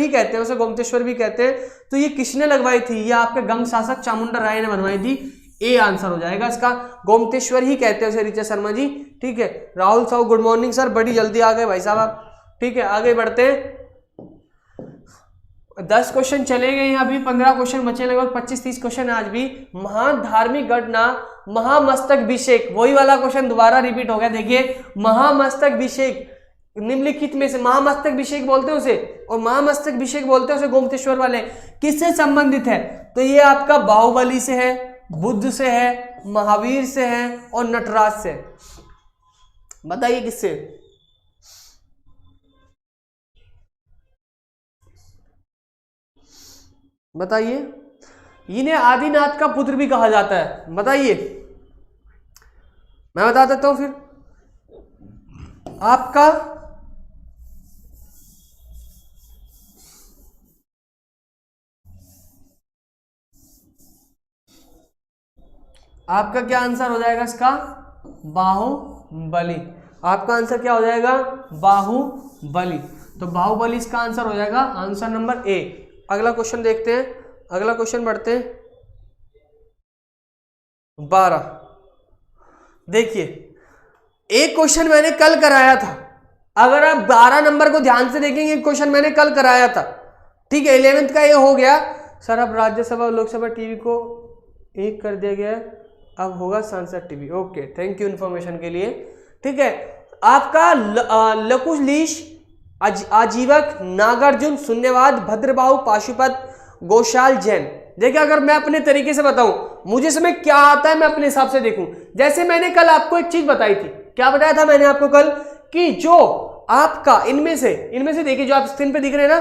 कहते हैं, उसे गोमतेश्वर भी कहते हैं। तो ये किसने लगवाई थी, ये आपके गंग शासक चामुंडा राय ने बनवाई थी। ए आंसर हो जाएगा इसका, गोमतेश्वर ही कहते हैं उसे, ऋचा शर्मा जी। ठीक है, Rahul Sahu good morning sir, बड़ी जल्दी आ गए भाई साहब आप। ठीक है, आगे बढ़ते हैं। 10 क्वेश्चन चले गए हैं, अभी 15 क्वेश्चन बचे, लगभग 25-30 क्वेश्चन आज भी। महान धार्मिक घटना महामस्तकाभिषेक, वही वाला क्वेश्चन दोबारा रिपीट हो गया। देखिए, महामस्तकाभिषेक निम्नलिखित में से, महामस्तकाभिषेक बोलते हैं उसे, और महामस्तकाभिषेक बोलते हैं उसे गोमतेश्वर वाले, किससे संबंधित है। तो ये आपका बाहुबली से है, बुद्ध से है, महावीर से है और नटराज से। बताइए किससे। बताइए, इन्हें आदिनाथ का पुत्र भी कहा जाता है। बताइए, मैं बता देता हूं फिर। आपका क्या आंसर हो जाएगा इसका, बाहुबली। आपका आंसर क्या हो जाएगा, बाहुबली। तो बाहुबली इसका आंसर हो जाएगा, आंसर नंबर ए। अगला क्वेश्चन देखते हैं, अगला क्वेश्चन बढ़ते हैं। 12 देखिए, एक क्वेश्चन मैंने कल कराया था। अगर आप 12 नंबर को ध्यान से देखेंगे, क्वेश्चन मैंने कल कराया था। ठीक है, 11th का ये हो गया सर। अब राज्यसभा और लोकसभा टीवी को एक कर दिया गया है, अब होगा सांसद TV. Okay, thank you information के लिए। ठीक है, आपका लकुश लीश आजीवक, नागार्जुन, शून्यवाद, भद्रबाहु, पाशुपत, गोशाल, जैन। देखिए अगर मैं अपने तरीके से बताऊं, मुझे समय क्या आता है मैं अपने हिसाब से देखूं। जैसे मैंने कल आपको एक चीज बताई थी, क्या बताया था मैंने आपको कल, कि जो आपका इनमें से देखिए जो आप स्क्रीन पे दिख रहे हैं ना,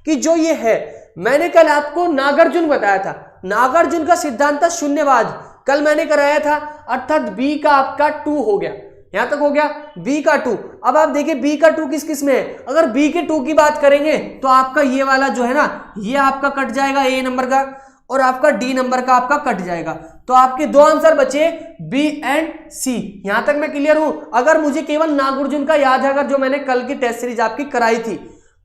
कि जो ये है, मैंने कल आपको नागार्जुन बताया था। नागार्जुन का सिद्धांत था शून्यवाद, कल मैंने कराया था, अर्थात बी का आपका 2 हो गया, यहां तक हो गया बी का 2। अब आप देखिए बी का 2 किस किस में है। अगर बी के 2 की बात करेंगे तो आपका ये वाला जो है ना, ये आपका कट जाएगा ए नंबर का, और आपका डी नंबर का आपका कट जाएगा। तो आपके 2 आंसर बचे बी एंड सी। यहां तक मैं क्लियर हूं। अगर मुझे केवल नागार्जुन का याद है, अगर जो मैंने कल की टेस्ट सीरीज आपकी कराई थी,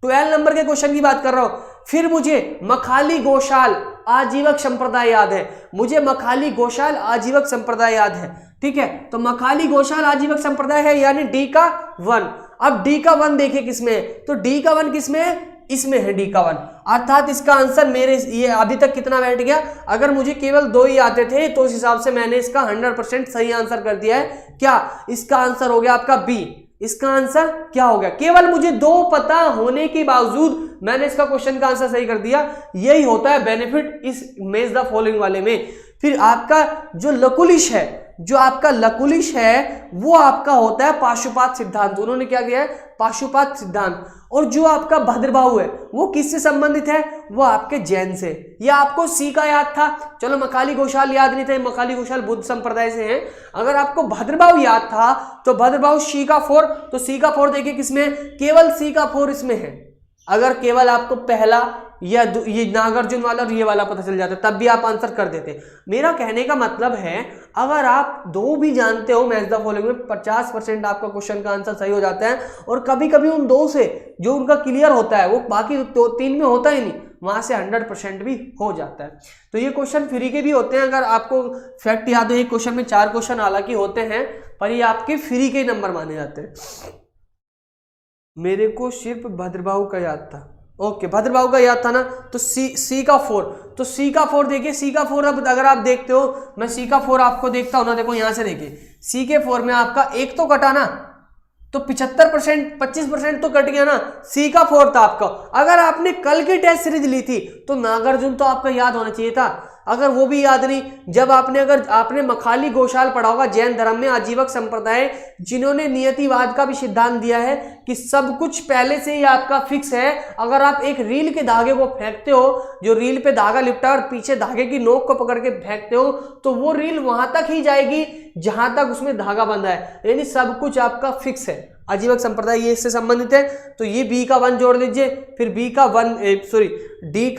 12 नंबर के क्वेश्चन की बात कर रहा हूं। फिर मुझे मखाली गोशाल आजीवक संप्रदाय याद है, मुझे मखाली गोशाल आजीवक संप्रदाय याद है, ठीक है। तो मखाली गोशाल आजीवक संप्रदाय है, यानी डी का 1। अब डी का 1 देखिए किसमें है, तो डी का 1 किसमें है, इसमें है डी का 1। अर्थात इसका आंसर मेरे ये अभी तक कितना बैठ गया, अगर मुझे केवल 2 ही आते थे तो उस हिसाब से मैंने इसका 100% सही आंसर कर दिया है। क्या इसका आंसर हो गया आपका बी। इसका आंसर क्या हो गया, केवल मुझे 2 पता होने के बावजूद मैंने इसका क्वेश्चन का आंसर सही कर दिया। यही होता है बेनिफिट इस मैच द फॉलोइंग वाले में। फिर आपका जो लकुलिश है, जो आपका लकुलिश है वो आपका होता है पाशुपात सिद्धांत। उन्होंने क्या किया है, पाशुपात सिद्धांत। और जो आपका भद्रबाहु है वो किससे संबंधित है, वो आपके जैन से। ये आपको सी का याद था, चलो मखाली गोशाल याद नहीं थे, मखाली गोशाल बुद्ध संप्रदाय से हैं। अगर आपको भद्रबाहु याद था तो भद्रबाहु सी का 4, तो सी का 4 देखिए किसमें, केवल सी का 4 इसमें है। अगर केवल आपको पहला या ये नागार्जुन वाला और ये वाला पता चल जाता तब भी आप आंसर कर देते। मेरा कहने का मतलब है अगर आप 2 भी जानते हो मैच द फॉलोइंग में, 50% आपका क्वेश्चन का आंसर सही हो जाता है। और कभी कभी उन 2 से जो उनका क्लियर होता है वो बाकी 3 में होता ही नहीं, वहां से 100% भी हो जाता है। तो ये क्वेश्चन फ्री के भी होते हैं। अगर आपको फैक्ट याद हो, एक क्वेश्चन में 4 क्वेश्चन हालांकि होते हैं, पर ये आपके फ्री के नंबर माने जाते हैं। मेरे को सिर्फ भद्रबाहु का याद था, ओके भद्रबाहु का याद था ना, तो सी का 4, तो सी का 4 देखिए, सी का 4 अब अगर आप देखते हो, मैं सी का 4 आपको देखता हूं ना, देखो यहां से देखिए सी के 4 में आपका 1 तो कटा ना, तो 75% 25% तो कट गया ना, सी का 4 था आपका। अगर आपने कल की टेस्ट सीरीज ली थी तो नागार्जुन तो आपका याद होना चाहिए था, अगर वो भी याद नहीं, जब अगर आपने मखाली गोशाल पढ़ा होगा, जैन धर्म में आजीवक संप्रदाय जिन्होंने नियतिवाद का भी सिद्धांत दिया है कि सब कुछ पहले से ही आपका फिक्स है। अगर आप एक रील के धागे को फेंकते हो, जो रील पे धागा लिपटा और पीछे धागे की नोक को पकड़ के फेंकते हो, तो वो रील वहां तक ही जाएगी जहां तक उसमें धागा बंधा है, यानी सब कुछ आपका फिक्स है। आजीवक संप्रदाय ये इससे संबंधित है, तो ये बी का 1 जोड़ लीजिए, फिर डी का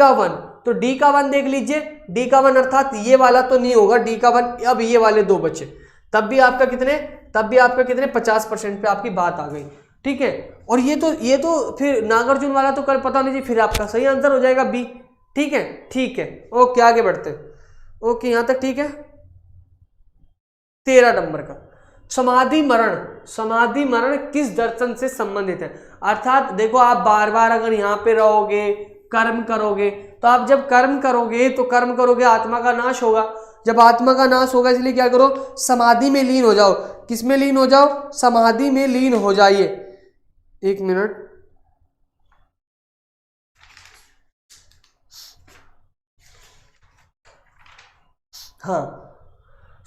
1, तो डी का 1 देख लीजिए, डी का 1 अर्थात ये वाला तो नहीं होगा, डी का 1, अब ये वाले 2 बचे, तब भी आपका कितने 50% पे आपकी बात आ गई, ठीक है। और ये तो फिर नागार्जुन वाला तो कल पता नहीं जी, फिर आपका सही आंसर हो जाएगा बी, ठीक है। ओके आगे बढ़ते हैं, ओके यहां तक ठीक है। 13 नंबर का समाधि मरण किस दर्शन से संबंधित है। अर्थात देखो आप बार बार अगर यहाँ पे रहोगे, कर्म करोगे, तो आप जब कर्म करोगे आत्मा का नाश होगा। जब आत्मा का नाश होगा इसलिए क्या करो, समाधि में लीन हो जाओ। किस में लीन हो जाओ, समाधि में लीन हो जाइए। 1 मिनट, हाँ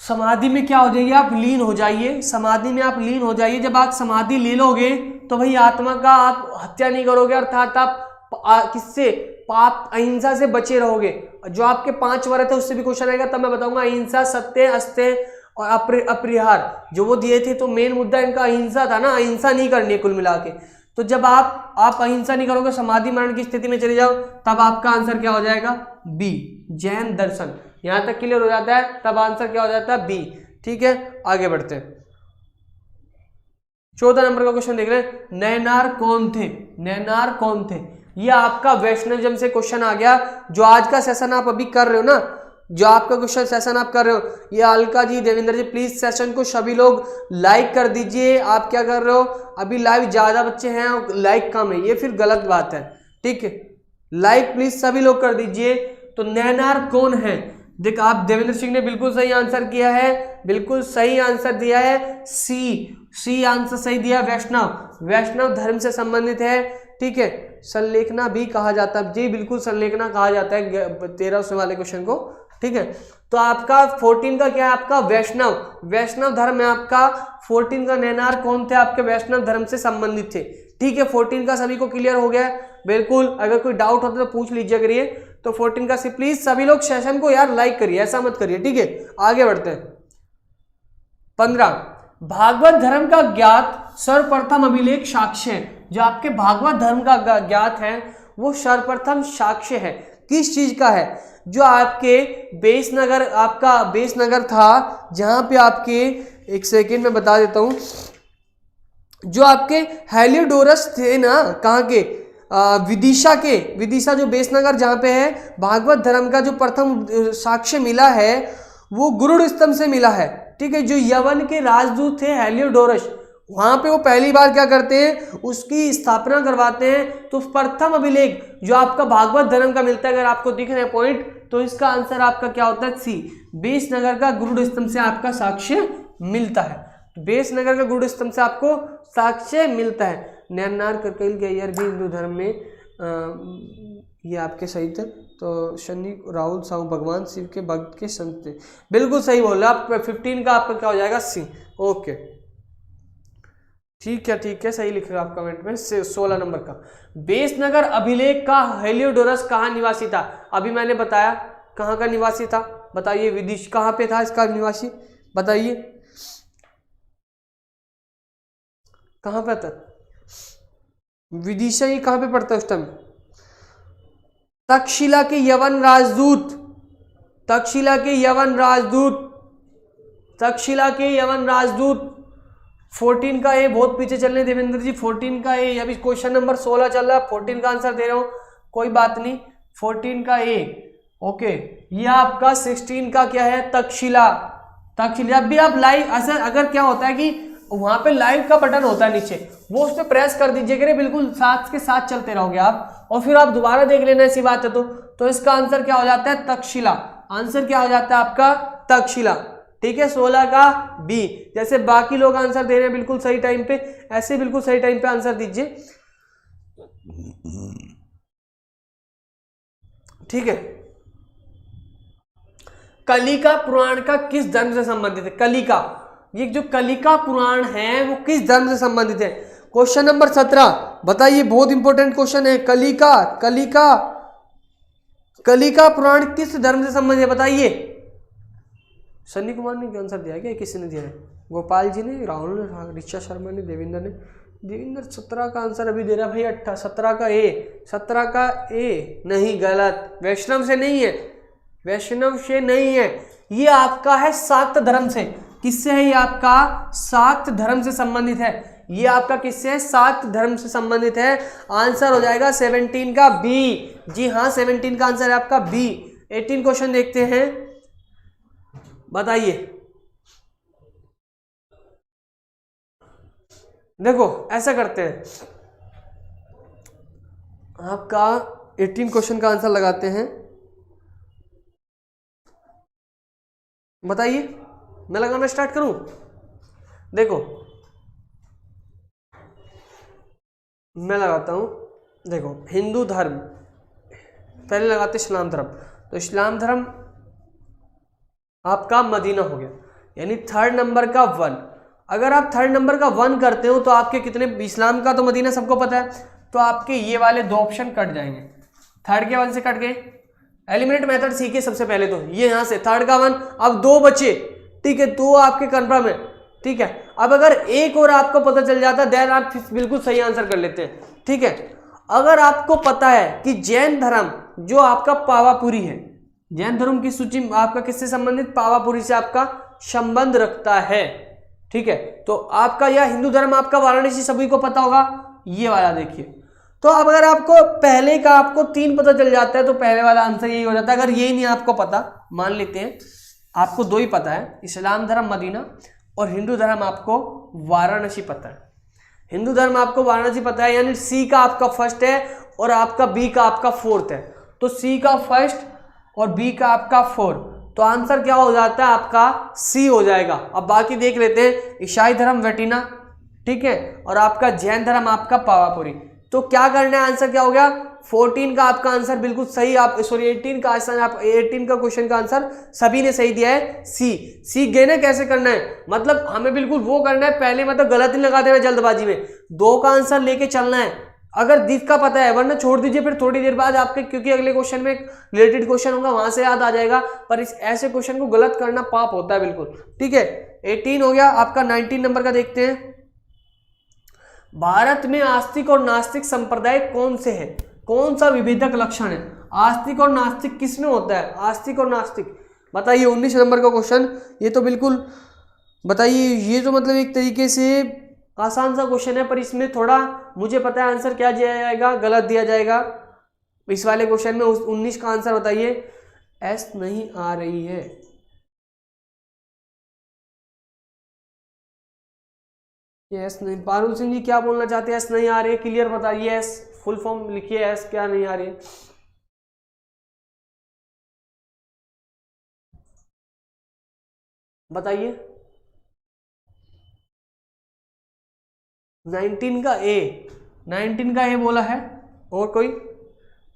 समाधि में क्या हो जाइए, आप लीन हो जाइए, समाधि में आप लीन हो जाइए। जब आप समाधि ले लोगे तो भाई आत्मा का आप हत्या नहीं करोगे, अर्थात आप किससे, पाप अहिंसा से बचे रहोगे। जो आपके 5 व्रत है उससे भी क्वेश्चन आएगा, तब मैं बताऊंगा अहिंसा, सत्य, अस्त्य और अपरिहार जो वो दिए थे, तो मेन मुद्दा इनका अहिंसा था ना, अहिंसा नहीं करनी है कुल मिला के। तो जब आप अहिंसा नहीं करोगे, समाधि मरण की स्थिति में चले जाओ, तब आपका आंसर क्या हो जाएगा, बी, जैन दर्शन। यहां तक क्लियर हो जाता है, तब आंसर क्या हो जाता है, बी, ठीक है। आगे बढ़ते हैं, 14 नंबर का क्वेश्चन देख रहे हैं, नैनार कौन थे। ये आपका वैष्णविज्म से क्वेश्चन आ गया। जो आज का सेशन आप अभी कर रहे हो ना, जो आपका क्वेश्चन सेशन आप कर रहे हो, ये अलका जी, देवेंद्र जी, प्लीज सेशन को सभी लोग लाइक कर दीजिए। आप क्या कर रहे हो, अभी लाइव ज्यादा बच्चे हैं और लाइक कम है, ये फिर गलत बात है, ठीक है। लाइक प्लीज सभी लोग कर दीजिए। तो नैनार कौन है, देख आप देवेंद्र सिंह ने बिल्कुल सही आंसर किया है, बिल्कुल सही आंसर दिया है, सी आंसर सही दिया। वैष्णव धर्म से संबंधित है, ठीक है, संलेखना भी कहा जाता है जी, बिल्कुल संलेखना कहा जाता है 1300 वाले क्वेश्चन को, ठीक है। तो आपका 14 का क्या है, आपका वैष्णव धर्म है आपका। 14 का नैनार कौन थे, आपके वैष्णव धर्म से संबंधित थे, ठीक है। 14 का सभी को क्लियर हो गया है, बिल्कुल। अगर कोई डाउट होता तो पूछ लीजिए करिए। तो 14 का प्लीज सभी लोग सेशन को यार लाइक करिए, ऐसा मत करिए, ठीक है। आगे बढ़ते हैं। 15 भागवत धर्म का ज्ञात सर्वप्रथम अभिलेख साक्ष्य है। जो आपके भागवत धर्म का ज्ञात है वो सर्वप्रथम साक्ष्य है, किस चीज का है, जो आपके बेसनगर, आपका बेसनगर था जहां पे आपके, एक सेकेंड में बता देता हूं, जो आपके हेलियोडोरस थे ना, कहाँ के, विदिशा जो बेसनगर जहाँ पे है, भागवत धर्म का जो प्रथम साक्ष्य मिला है वो गुरुड़ स्तंभ से मिला है, ठीक है। जो यवन के राजदूत थे हेलियोडोरस, वहां पे वो पहली बार क्या करते हैं, उसकी स्थापना करवाते हैं। तो प्रथम अभिलेख जो आपका भागवत धर्म का मिलता है, अगर आपको दिख रहे हैं पॉइंट, तो इसका आंसर आपका क्या होता है, सी, बेसनगर का गुरुड़ स्तंभ से आपका साक्ष्य मिलता है। बेसनगर का गुरुड़ स्तंभ से आपको साक्ष्य मिलता है। नैनार करकैल गैयर भी हिंदू धर्म में ये आपके सही थे। तो शनि राहुल साहू भगवान शिव के भक्त के संत थे, बिल्कुल सही बोला आप। 15 का आपका क्या हो जाएगा, सी, ओके, ठीक है, सही लिख रहे हो आप कमेंट में। 16 नंबर का बेसनगर अभिलेख का हेलियोडोरस कहाँ निवासी था, अभी मैंने बताया कहाँ का निवासी था, बताइए। विदिशा कहाँ पे था इसका निवासी, बताइए कहाँ पे था विदिशा, ये कहाँ पे पड़ता है उस टाइम, तक्षशिला के यवन राजदूत, तक्षशिला के यवन राजदूत। 14 का ए, बहुत पीछे चल रहे देवेंद्र जी, 14 का ए, अभी क्वेश्चन नंबर 16 चल रहा है, 14 का आंसर दे रहा हूं, कोई बात नहीं। 14 का ए, ओके। ये आपका 16 का क्या है, तक्षशिला। जब भी आप लाइव, अगर क्या होता है कि वहां पे लाइव का बटन होता है नीचे, वो उस पर प्रेस कर दीजिए, करे बिल्कुल साथ के साथ चलते रहोगे आप, और फिर आप दोबारा देख लेना, ऐसी बात है। तो इसका आंसर क्या हो जाता है, तक्षशिला। आंसर क्या हो जाता है आपका, तक्षशिला, ठीक है। 16 का बी। जैसे बाकी लोग आंसर दे रहे हैं बिल्कुल सही टाइम पे, ऐसे बिल्कुल सही टाइम पे आंसर दीजिए, ठीक है। कलिका पुराण का किस धर्म से संबंधित है, कलिका, ये जो कलिका पुराण है वो किस धर्म से संबंधित है। क्वेश्चन नंबर 17 बताइए, बहुत इंपॉर्टेंट क्वेश्चन है। कलिका पुराण किस धर्म से संबंधित है, बताइए। सन्नी कुमार ने आंसर दिया क्या, किसी ने दिया है, गोपाल जी ने, राहुल ने, ऋचा शर्मा ने, देवेंद्र ने। देवेंद्र 17 का आंसर अभी दे रहा भाई, 17 का ए नहीं, गलत, वैष्णव से नहीं है, ये आपका है शाक्त धर्म से। किससे है ये, आपका शाक्त धर्म से संबंधित है। ये आपका किससे है, शाक्त धर्म से संबंधित है। आंसर हो जाएगा 17 का बी, जी हाँ, 17 का आंसर है आपका बी। 18 क्वेश्चन देखते हैं, बताइए। देखो ऐसा करते हैं, आपका 18 क्वेश्चन का आंसर लगाते हैं, बताइए। मैं लगाना स्टार्ट करूं, देखो मैं लगाता हूं, देखो हिंदू धर्म, पहले लगाते इस्लाम धर्म। तो इस्लाम धर्म आपका मदीना हो गया, यानी 3rd नंबर का 1। अगर आप 3rd नंबर का 1 करते हो तो आपके कितने, इस्लाम का तो मदीना सबको पता है, तो आपके ये वाले 2 ऑप्शन कट जाएंगे। 3rd के 1 से कट गए, एलिमिनेट मेथड सीखिए सबसे पहले, तो ये यहां से 3rd का 1, अब 2 बचे, ठीक है, 2 आपके कंफर्म है, ठीक है। अब अगर एक और आपको पता चल जाता देन आप बिल्कुल सही आंसर कर लेते हैं, ठीक है। अगर आपको पता है कि जैन धर्म जो आपका पावापुरी है, जैन धर्म की सूची आपका किससे संबंधित, पावापुरी से आपका संबंध रखता है, ठीक है। तो आपका यह हिंदू धर्म आपका वाराणसी सभी को पता होगा, ये वाला देखिए। तो अब अगर आपको पहले का आपको 3 पता चल जाता है तो पहले वाला आंसर यही हो जाता है। अगर यही नहीं आपको पता, मान लेते हैं आपको 2 ही पता है, इस्लाम धर्म मदीना और हिंदू धर्म आपको वाराणसी पता है। हिंदू धर्म आपको वाराणसी पता है, यानी सी का आपका फर्स्ट है और आपका बी का आपका 4th है। तो सी का फर्स्ट और बी का आपका 4, तो आंसर क्या हो जाता है आपका सी हो जाएगा। अब बाकी देख लेते हैं, ईसाई धर्म वेटिना, ठीक है, और आपका जैन धर्म आपका पावापुरी। तो क्या करना है, आंसर क्या हो गया 14 का आपका आंसर बिल्कुल सही, आप सॉरी 18 का आंसर, आप 18 का क्वेश्चन का आंसर सभी ने सही दिया है, सी। सीख गए ना कैसे करना है, मतलब हमें बिल्कुल वो करना है, पहले मतलब गलत नहीं लगा देना जल्दबाजी में, 2 का आंसर लेके चलना है अगर दिख का पता है, वरना छोड़ दीजिए फिर थोड़ी देर बाद आपके, क्योंकि अगले क्वेश्चन में रिलेटेड क्वेश्चन होगा वहां से याद आ जाएगा, पर इस ऐसे क्वेश्चन को गलत करना पाप होता है बिल्कुल। ठीक है 18 हो गया आपका। 19 नंबर का देखते हैं, भारत में आस्तिक और नास्तिक संप्रदाय कौन से हैं, कौन सा विभेदक लक्षण है, आस्तिक और नास्तिक किसमें होता है, आस्तिक और नास्तिक बताइए। 19 नंबर का क्वेश्चन, ये तो बिल्कुल बताइए, ये तो मतलब एक तरीके से आसान सा क्वेश्चन है, पर इसमें थोड़ा मुझे पता है आंसर क्या दिया जाएगा, गलत दिया जाएगा इस वाले क्वेश्चन में। 19 का आंसर बताइए, एस नहीं आ रही है, एस नहीं, पारुल सिंह जी क्या बोलना चाहते हैं, एस नहीं आ रही है, क्लियर बताइए, एस फुल फॉर्म लिखिए, एस क्या नहीं आ रही है, बताइए। 19 का ए, 19 का ए बोला है, और कोई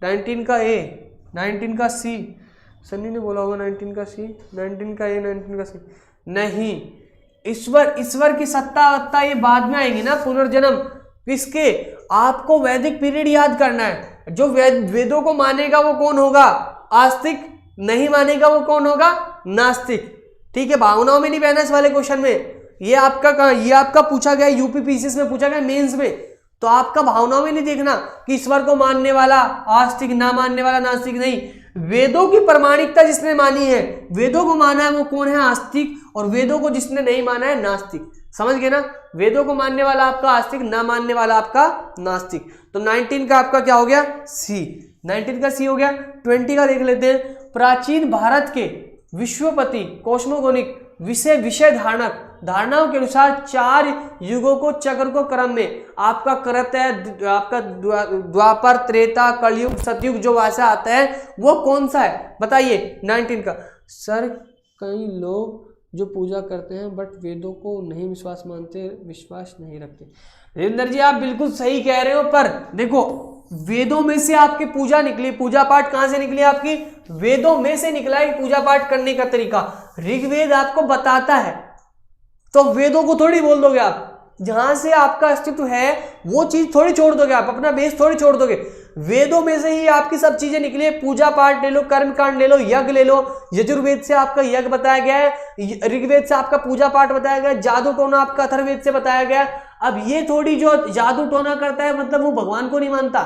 19 का ए, 19 का सी, सनी ने बोला होगा 19 का सी, 19 का ए, 19 का सी नहीं। ईश्वर, ईश्वर की सत्ता वत्ता ये बाद में आएगी ना, पुनर्जन्म किसके, आपको वैदिक पीरियड याद करना है, जो वेदों को मानेगा वो कौन होगा, आस्तिक, नहीं मानेगा वो कौन होगा, नास्तिक। ठीक है, भावनाओं में नहीं बहना इस वाले क्वेश्चन में, ये आपका कहां, ये आपका पूछा गया यूपी पीसीएस में, पूछा गया मेंस में, तो आपका भावनाओं में नहीं देखना कि ईश्वर को मानने वाला आस्तिक, ना मानने वाला नास्तिक, नहीं, वेदों की प्रमाणिकता जिसने मानी है, वेदों को माना है वो कौन है, आस्तिक, और वेदों को जिसने नहीं माना है नास्तिक। समझ गए ना, वेदों को मानने वाला आपका आस्तिक, ना मानने वाला आपका नास्तिक। तो 19 का आपका क्या हो गया, सी, 19 का सी हो गया। 20 का देख लेते हैं, प्राचीन भारत के विश्वपति कॉस्मोगोनिक विषय धारणक धारणाओं के अनुसार 4 युगों को चक्र को क्रम में आपका करता है, आपका द्वापर, त्रेता, कलयुग, सतयुग जो वैसा आता है वो कौन सा है बताइए। 19 का, सर कई लोग जो पूजा करते हैं बट वेदों को नहीं विश्वास मानते, विश्वास नहीं रखते। वीरेंद्र जी आप बिल्कुल सही कह रहे हो, पर देखो वेदों में से आपकी पूजा निकली, पूजा पाठ कहां से निकली आपकी, वेदों में से निकला है पूजा पाठ करने का तरीका। ऋग्वेद आपको बताता है, तो वेदों को थोड़ी बोल दोगे आप, जहां से आपका अस्तित्व है वो चीज थोड़ी छोड़ दोगे आप, अपना बेस थोड़ी छोड़ दोगे। वेदों में से ही आपकी सब चीजें निकली है, पूजा पाठ ले लो, कर्म कांड ले लो, यज्ञ ले लो, यजुर्वेद से आपका यज्ञ बताया गया है, ऋग्वेद से आपका पूजा पाठ बताया गया है, जादू टोना आपका अथर्ववेद से बताया गया है। अब ये थोड़ी जो जादू टोना करता है मतलब वो भगवान को नहीं मानता,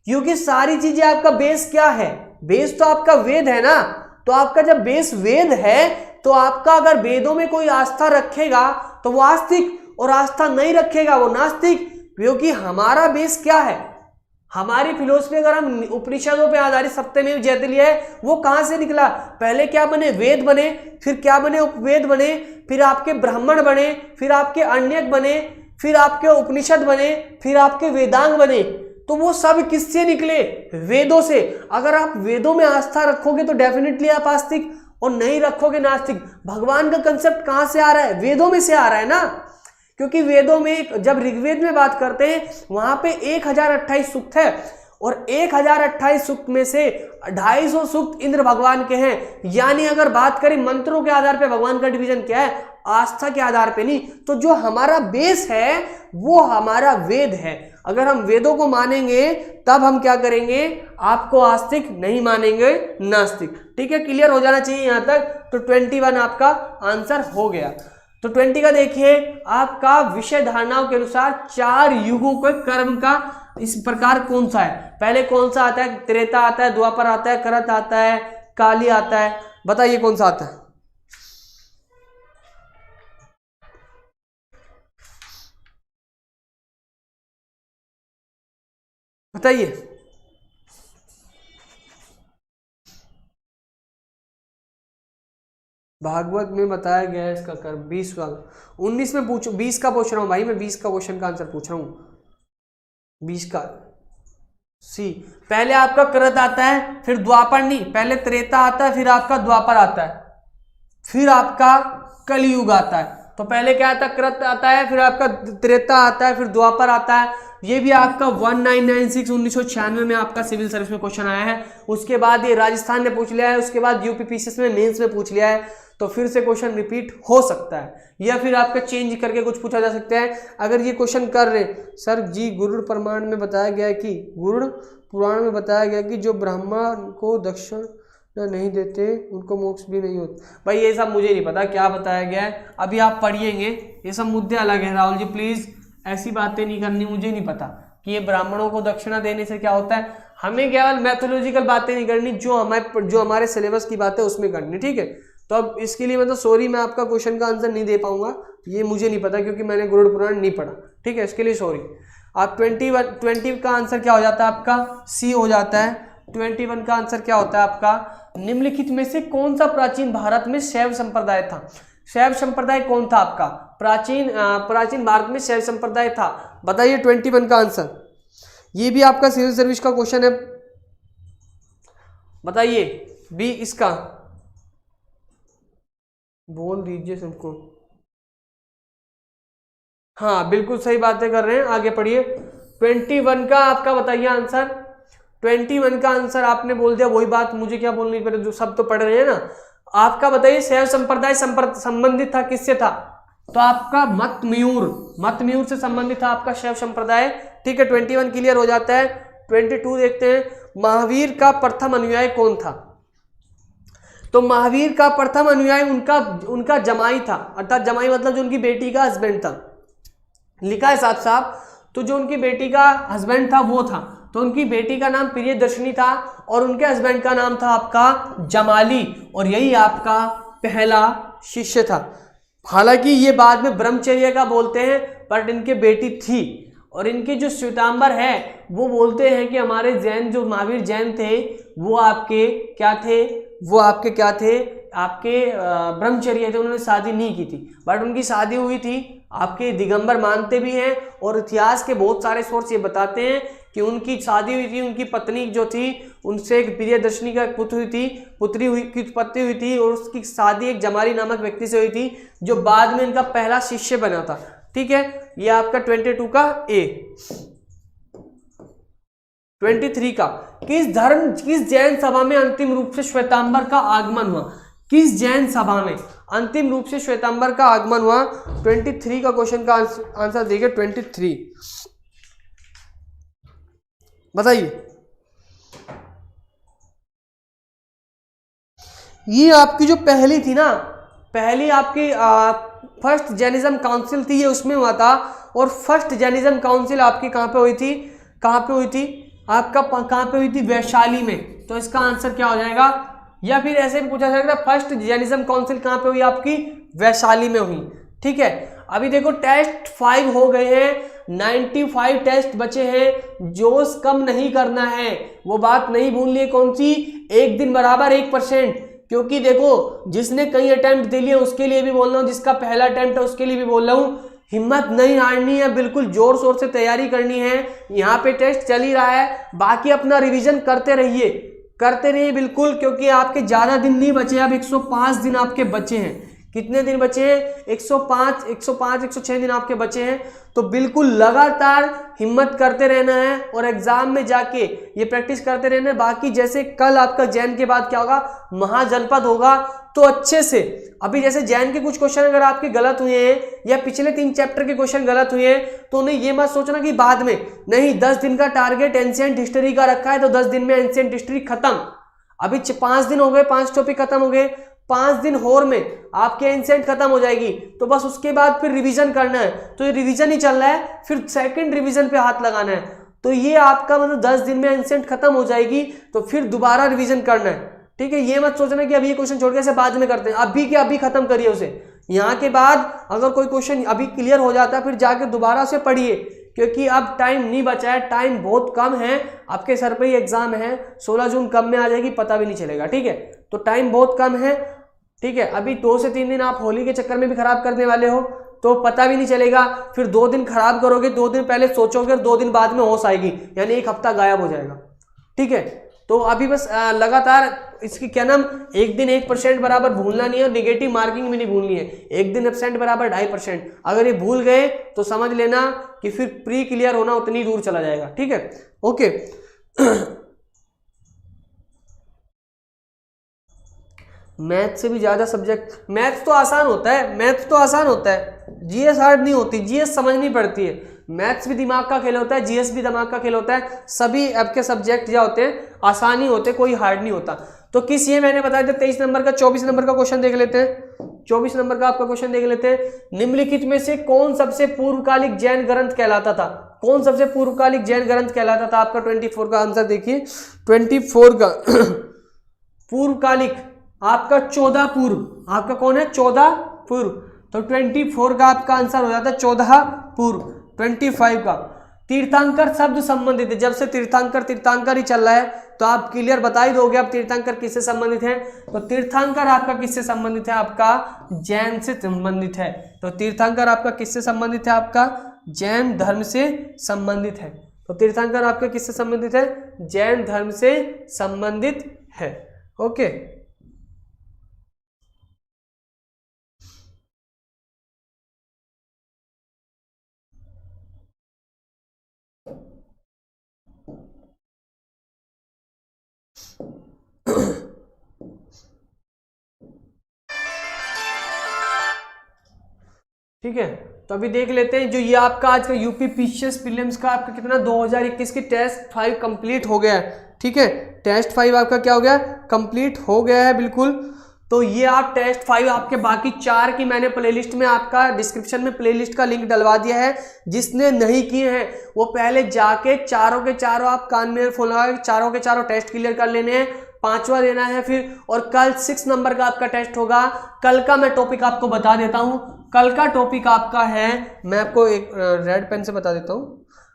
क्योंकि सारी चीजें आपका बेस क्या है, बेस तो आपका वेद है ना। तो आपका जब बेस वेद है तो आपका अगर वेदों में कोई आस्था रखेगा तो वो आस्तिक, और आस्था नहीं रखेगा वो नास्तिक, क्योंकि हमारा बेस क्या है, हमारी फिलोसफी अगर हम उपनिषदों पे आधारित सत्यमेव जयते लिए है, वो कहां से निकला, पहले क्या बने, वेद बने, फिर क्या बने, उपवेद बने, फिर आपके ब्राह्मण बने, फिर आपके अरण्यक बने, फिर आपके उपनिषद बने, फिर आपके वेदांग बने। तो वो सब किससे निकले, वेदों से। अगर आप वेदों में आस्था रखोगे तो डेफिनेटली आप आस्तिक, और नहीं रखोगे नास्तिक। भगवान का कंसेप्ट कहां से आ रहा है, वेदों में से आ रहा है ना, क्योंकि वेदों में जब ऋग्वेद में बात करते हैं वहां पे 1028 सूक्त है, और 1028 सूक्त में से 250 सूक्त इंद्र भगवान के हैं। यानी अगर बात करें मंत्रों के आधार पे भगवान का डिवीजन क्या है, आस्था के आधार पे नहीं। तो जो हमारा बेस है वो हमारा वेद है। अगर हम वेदों को मानेंगे तब हम क्या करेंगे, आपको आस्तिक, नहीं मानेंगे नास्तिक। ठीक है, क्लियर हो जाना चाहिए यहां तक। तो 21 आपका आंसर हो गया। तो 20 का देखिए, आपका विषय धारणाओं के अनुसार 4 युगों के कर्म का इस प्रकार कौन सा है, पहले कौन सा आता है, त्रेता आता है, द्वापर आता है, करत आता है, काली आता है, बताइए कौन सा आता है। बताइए। भागवत में बताया गया है इसका कर्म 20 का। 19 में पूछो, 20 का पूछ रहा हूं भाई मैं, 20 का क्वेश्चन का आंसर पूछ रहा हूं। 20 का सी, पहले आपका करत आता है, फिर द्वापर नहीं, पहले त्रेता आता है, फिर आपका द्वापर आता है, फिर आपका कलयुग आता है। तो पहले क्या आता है, कृत आता है, फिर आपका त्रेता आता है, फिर द्वापर आता है। ये भी आपका 1996 1996 में आपका सिविल सर्विस में क्वेश्चन आया है। उसके बाद ये राजस्थान ने पूछ लिया है, उसके बाद यूपीपीसीएस में मेंस में पूछ लिया है, तो फिर से क्वेश्चन रिपीट हो सकता है या फिर आपका चेंज करके कुछ पूछा जा सकता है। अगर ये क्वेश्चन कर रहे सर जी गरुड़ प्रमाण में बताया गया है कि गरुड़ पुराण में बताया गया कि जो ब्राह्मण को दक्षिण नहीं देते उनको मोक्ष भी नहीं होता। भाई ये सब मुझे नहीं पता क्या बताया गया है, अभी आप पढ़िएंगे, ये सब मुद्दे अलग हैं। राहुल जी प्लीज ऐसी बातें नहीं करनी, मुझे नहीं पता कि ये ब्राह्मणों को दक्षिणा देने से क्या होता है। हमें केवल मैथोलॉजिकल बातें नहीं करनी, जो हमारे सिलेबस की बात है उसमें करनी, ठीक है। तो अब इसके लिए मतलब सॉरी, मैं आपका क्वेश्चन का आंसर नहीं दे पाऊंगा, ये मुझे नहीं पता क्योंकि मैंने गरुड़ पुराण नहीं पढ़ा, ठीक है, इसके लिए सॉरी। आप 20 का आंसर क्या हो जाता है आपका, सी हो जाता है। 21 का आंसर क्या होता है आपका, निम्नलिखित में से कौन सा प्राचीन भारत में शैव संप्रदाय था। शैव संप्रदाय कौन था आपका, प्राचीन भारत में शैव संप्रदाय था, बताइए 21 का आंसर। ये भी आपका सिविल सर्विस का क्वेश्चन है, बताइए बी इसका, बोल दीजिए सबको। हाँ बिल्कुल सही बातें कर रहे हैं, आगे पढ़िए। 21 का आपका बताइए आंसर। 21 का आंसर आपने बोल दिया, वही बात मुझे क्या बोलनी पड़े, जो सब तो पढ़ रहे हैं ना। आपका बताइए शैव संप्रदाय संबंधित था किससे था, तो आपका मत मयूर से संबंधित था आपका शैव संप्रदाय, ठीक है। 21 क्लियर हो जाता है। 22 देखते हैं, महावीर का प्रथम अनुयायी कौन था। तो महावीर का प्रथम अनुयायी उनका जमाई था, अर्थात जमाई मतलब जो उनकी बेटी का हस्बैंड था, लिखा है साफ साफ। तो जो उनकी बेटी का हस्बैंड था वो था, तो उनकी बेटी का नाम प्रियदर्शनी था और उनके हस्बैंड का नाम था आपका जमाली, और यही आपका पहला शिष्य था। हालांकि ये बाद में ब्रह्मचर्य का बोलते हैं, बट इनके बेटी थी। और इनके जो श्वेतांबर है वो बोलते हैं कि हमारे जैन जो महावीर जैन थे वो आपके क्या थे, आपके ब्रह्मचर्य थे, उन्होंने शादी नहीं की थी, बट उनकी शादी हुई थी। आपके दिगंबर मानते भी हैं और इतिहास के बहुत सारे सोर्स ये बताते हैं कि उनकी शादी हुई थी, उनकी पत्नी जो थी उनसे एक प्रियदर्शनी का पुत्री हुई थी और उसकी शादी एक जमाली नामक व्यक्ति से हुई थी जो बाद में इनका पहला शिष्य बना था, ठीक है। ये आपका 22 का ए। 23 का, किस जैन सभा में अंतिम रूप से श्वेतांबर का आगमन हुआ, किस जैन सभा में अंतिम रूप से श्वेतांबर का आगमन हुआ। 23 का क्वेश्चन का आंसर देखिए। 23 बताइए। ये आपकी जो पहली थी ना, पहली आपकी फर्स्ट जैनिज्म काउंसिल थी, ये उसमें हुआ था। और फर्स्ट जैनिज्म काउंसिल आपकी कहां पे हुई थी, आपका कहां पे हुई थी, वैशाली में। तो इसका आंसर क्या हो जाएगा, या फिर ऐसे भी पूछा जाएगा फर्स्ट जैनिज्म काउंसिल कहां पे हुई आपकी, वैशाली में हुई, ठीक है। अभी देखो टेस्ट 5 हो गए हैं, 95 टेस्ट बचे हैं। जोश कम नहीं करना है, वो बात नहीं भूलनी है, कौन सी, एक दिन बराबर 1%। क्योंकि देखो जिसने कई अटेम्प्ट दे लिए उसके लिए भी बोल रहा हूँ, जिसका पहला अटेम्प्ट है उसके लिए भी बोल रहा हूँ, हिम्मत नहीं हारनी है, बिल्कुल जोर शोर से तैयारी करनी है। यहाँ पे टेस्ट चल ही रहा है, बाकी अपना रिवीजन करते रहिए बिल्कुल, क्योंकि आपके ज्यादा दिन नहीं बचे, अब 105 दिन आपके बचे हैं। कितने दिन बचे हैं, 106 दिन आपके बचे हैं। तो बिल्कुल लगातार हिम्मत करते रहना है और एग्जाम में जाके ये प्रैक्टिस करते रहना है। बाकी जैसे कल आपका जैन के बाद क्या होगा, महाजनपद होगा, तो अच्छे से अभी जैसे जैन के कुछ क्वेश्चन अगर आपके गलत हुए हैं या पिछले 3 चैप्टर के क्वेश्चन गलत हुए हैं, तो उन्हें ये मत सोचना कि बाद में नहीं, 10 दिन का टारगेट एंशिएंट हिस्ट्री का रखा है, तो 10 दिन में एंशिएंट हिस्ट्री खत्म। अभी 5 दिन हो गए, 5 टॉपिक खत्म हो गए, 5 दिन और में आपके एंशिएंट खत्म हो जाएगी। तो बस उसके बाद फिर रिवीजन करना है, तो ये रिवीजन ही चल रहा है, फिर सेकंड रिवीजन पे हाथ लगाना है। तो ये आपका मतलब 10 दिन में एंशिएंट खत्म हो जाएगी, तो फिर दोबारा रिवीजन करना है, ठीक है। ये मत सोचना कि अभी ये क्वेश्चन छोड़ के से बाद में करते हैं, अभी के अभी खत्म करिए उसे। यहाँ के बाद अगर कोई क्वेश्चन अभी क्लियर हो जाता है फिर जाके दोबारा से पढ़िए, क्योंकि अब टाइम नहीं बचा है, टाइम बहुत कम है। आपके सर पे ही एग्जाम है, 16 जून कब में आ जाएगी पता भी नहीं चलेगा, ठीक है। तो टाइम बहुत कम है, ठीक है। अभी 2 से 3 दिन आप होली के चक्कर में भी खराब करने वाले हो, तो पता भी नहीं चलेगा। फिर 2 दिन खराब करोगे, 2 दिन पहले सोचोगे और 2 दिन बाद में होश आएगी, यानी 1 हफ्ता गायब हो जाएगा, ठीक है। तो अभी बस लगातार इसकी क्या नाम, एक दिन 1% बराबर भूलना नहीं है और निगेटिव मार्किंग भी नहीं भूलनी है। एक दिन एब्सेंट बराबर 2.5%, अगर ये भूल गए तो समझ लेना कि फिर प्री क्लियर होना उतनी दूर चला जाएगा। ठीक है, ओके। मैथ से भी ज्यादा सब्जेक्ट, मैथ तो आसान होता है, मैथ तो आसान होता है, जीएस हार्ड नहीं होती, जीएस समझनी पड़ती है। मैथ्स भी दिमाग का खेल होता है, जीएस भी दिमाग का खेल होता है, सभी आपके सब्जेक्ट जो होते हैं आसानी होते, कोई हार्ड नहीं होता। तो किस ये मैंने बताया था 23 नंबर का, 24 नंबर का क्वेश्चन देख लेते हैं। 24 नंबर का आपका क्वेश्चन देख लेते हैं। निम्नलिखित में से कौन सबसे पूर्वकालिक जैन ग्रंथ कहलाता था? कौन सबसे पूर्वकालिक जैन ग्रंथ कहलाता था? आपका 24 का आंसर देखिए, 24 का पूर्वकालिक आपका 14 पूर्व, आपका कौन है? 14 पूर्व। तो 24 का आपका आंसर हो जाता है 14 पूर्व। 25 का तीर्थंकर शब्द संबंधित है, जब से तीर्थंकर ही चल रहा है तो आप क्लियर बता ही दोगे आप तीर्थंकर किससे संबंधित है। तो तीर्थंकर आपका किससे संबंधित है? आपका जैन से संबंधित है। तो तीर्थंकर आपका किससे संबंधित है? आपका जैन धर्म से संबंधित है। तो तीर्थंकर आपका किससे संबंधित है? जैन धर्म से संबंधित है। ओके, ठीक है। तो अभी देख लेते हैं जो ये आपका आज का यूपी पीसीएस प्रीलिम्स का आपका कितना 2021 की टेस्ट 5 कंप्लीट हो गया है। ठीक है, टेस्ट 5 आपका क्या हो गया? कंप्लीट हो गया है, बिल्कुल। तो ये आप टेस्ट 5 आपके बाकी 4 की मैंने प्लेलिस्ट में आपका डिस्क्रिप्शन में प्लेलिस्ट का लिंक डलवा दिया है। जिसने नहीं किए हैं वो पहले जाके चारों के चारों आप कान में फोन लगा के चारों के चारों टेस्ट क्लियर कर लेने हैं, 5वां देना है फिर। और कल 6 नंबर का आपका टेस्ट होगा। कल का मैं टॉपिक आपको बता देता हूं। कल का टॉपिक आपका है, मैं आपको एक रेड पेन से बता देता हूं।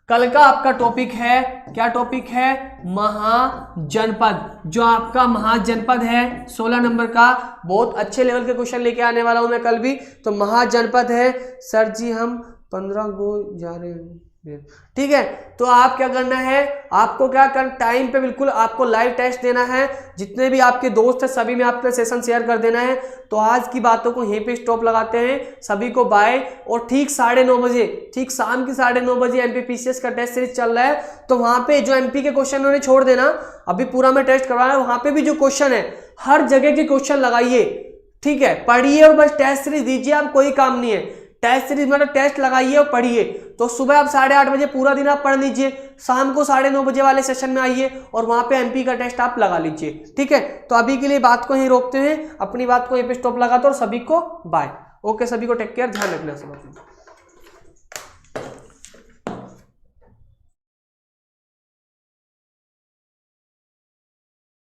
कल का आपका टॉपिक है, क्या टॉपिक है? महाजनपद। जो आपका महाजनपद है 16 नंबर का, बहुत अच्छे लेवल के क्वेश्चन लेके आने वाला हूं मैं कल भी। तो महाजनपद है। सर जी हम 15 गो जा रहे हैं, ठीक है। तो आप क्या करना है, आपको क्या करना, टाइम पे बिल्कुल आपको लाइव टेस्ट देना है। जितने भी आपके दोस्त हैं सभी में आपने सेशन शेयर कर देना है। तो आज की बातों को यहीं पे स्टॉप लगाते हैं। सभी को बाय। और ठीक 9:30 बजे, ठीक शाम की 9:30 बजे एमपी पीसीएस का टेस्ट सीरीज चल रहा है। तो वहां पे जो एमपी के क्वेश्चन उन्होंने छोड़ देना, अभी पूरा मैं टेस्ट करवा रहा हूं। वहां पे भी जो क्वेश्चन है हर जगह के क्वेश्चन लगाइए, ठीक है। पढ़िए और बस टेस्ट सीरीज दीजिए, आप कोई काम नहीं है। टेस्ट सीरीज मतलब टेस्ट लगाइए और पढ़िए। तो सुबह आप 8:30 बजे पूरा दिन आप पढ़ लीजिए, शाम को 9:30 बजे वाले सेशन में आइए और वहां पे एमपी का टेस्ट आप लगा लीजिए, ठीक है। तो अभी के लिए बात को यहीं रोकते हैं, अपनी बात को यहीं पे स्टॉप लगाते और सभी को बाय। ओके, सभी को टेक केयर, ध्यान रखना सब।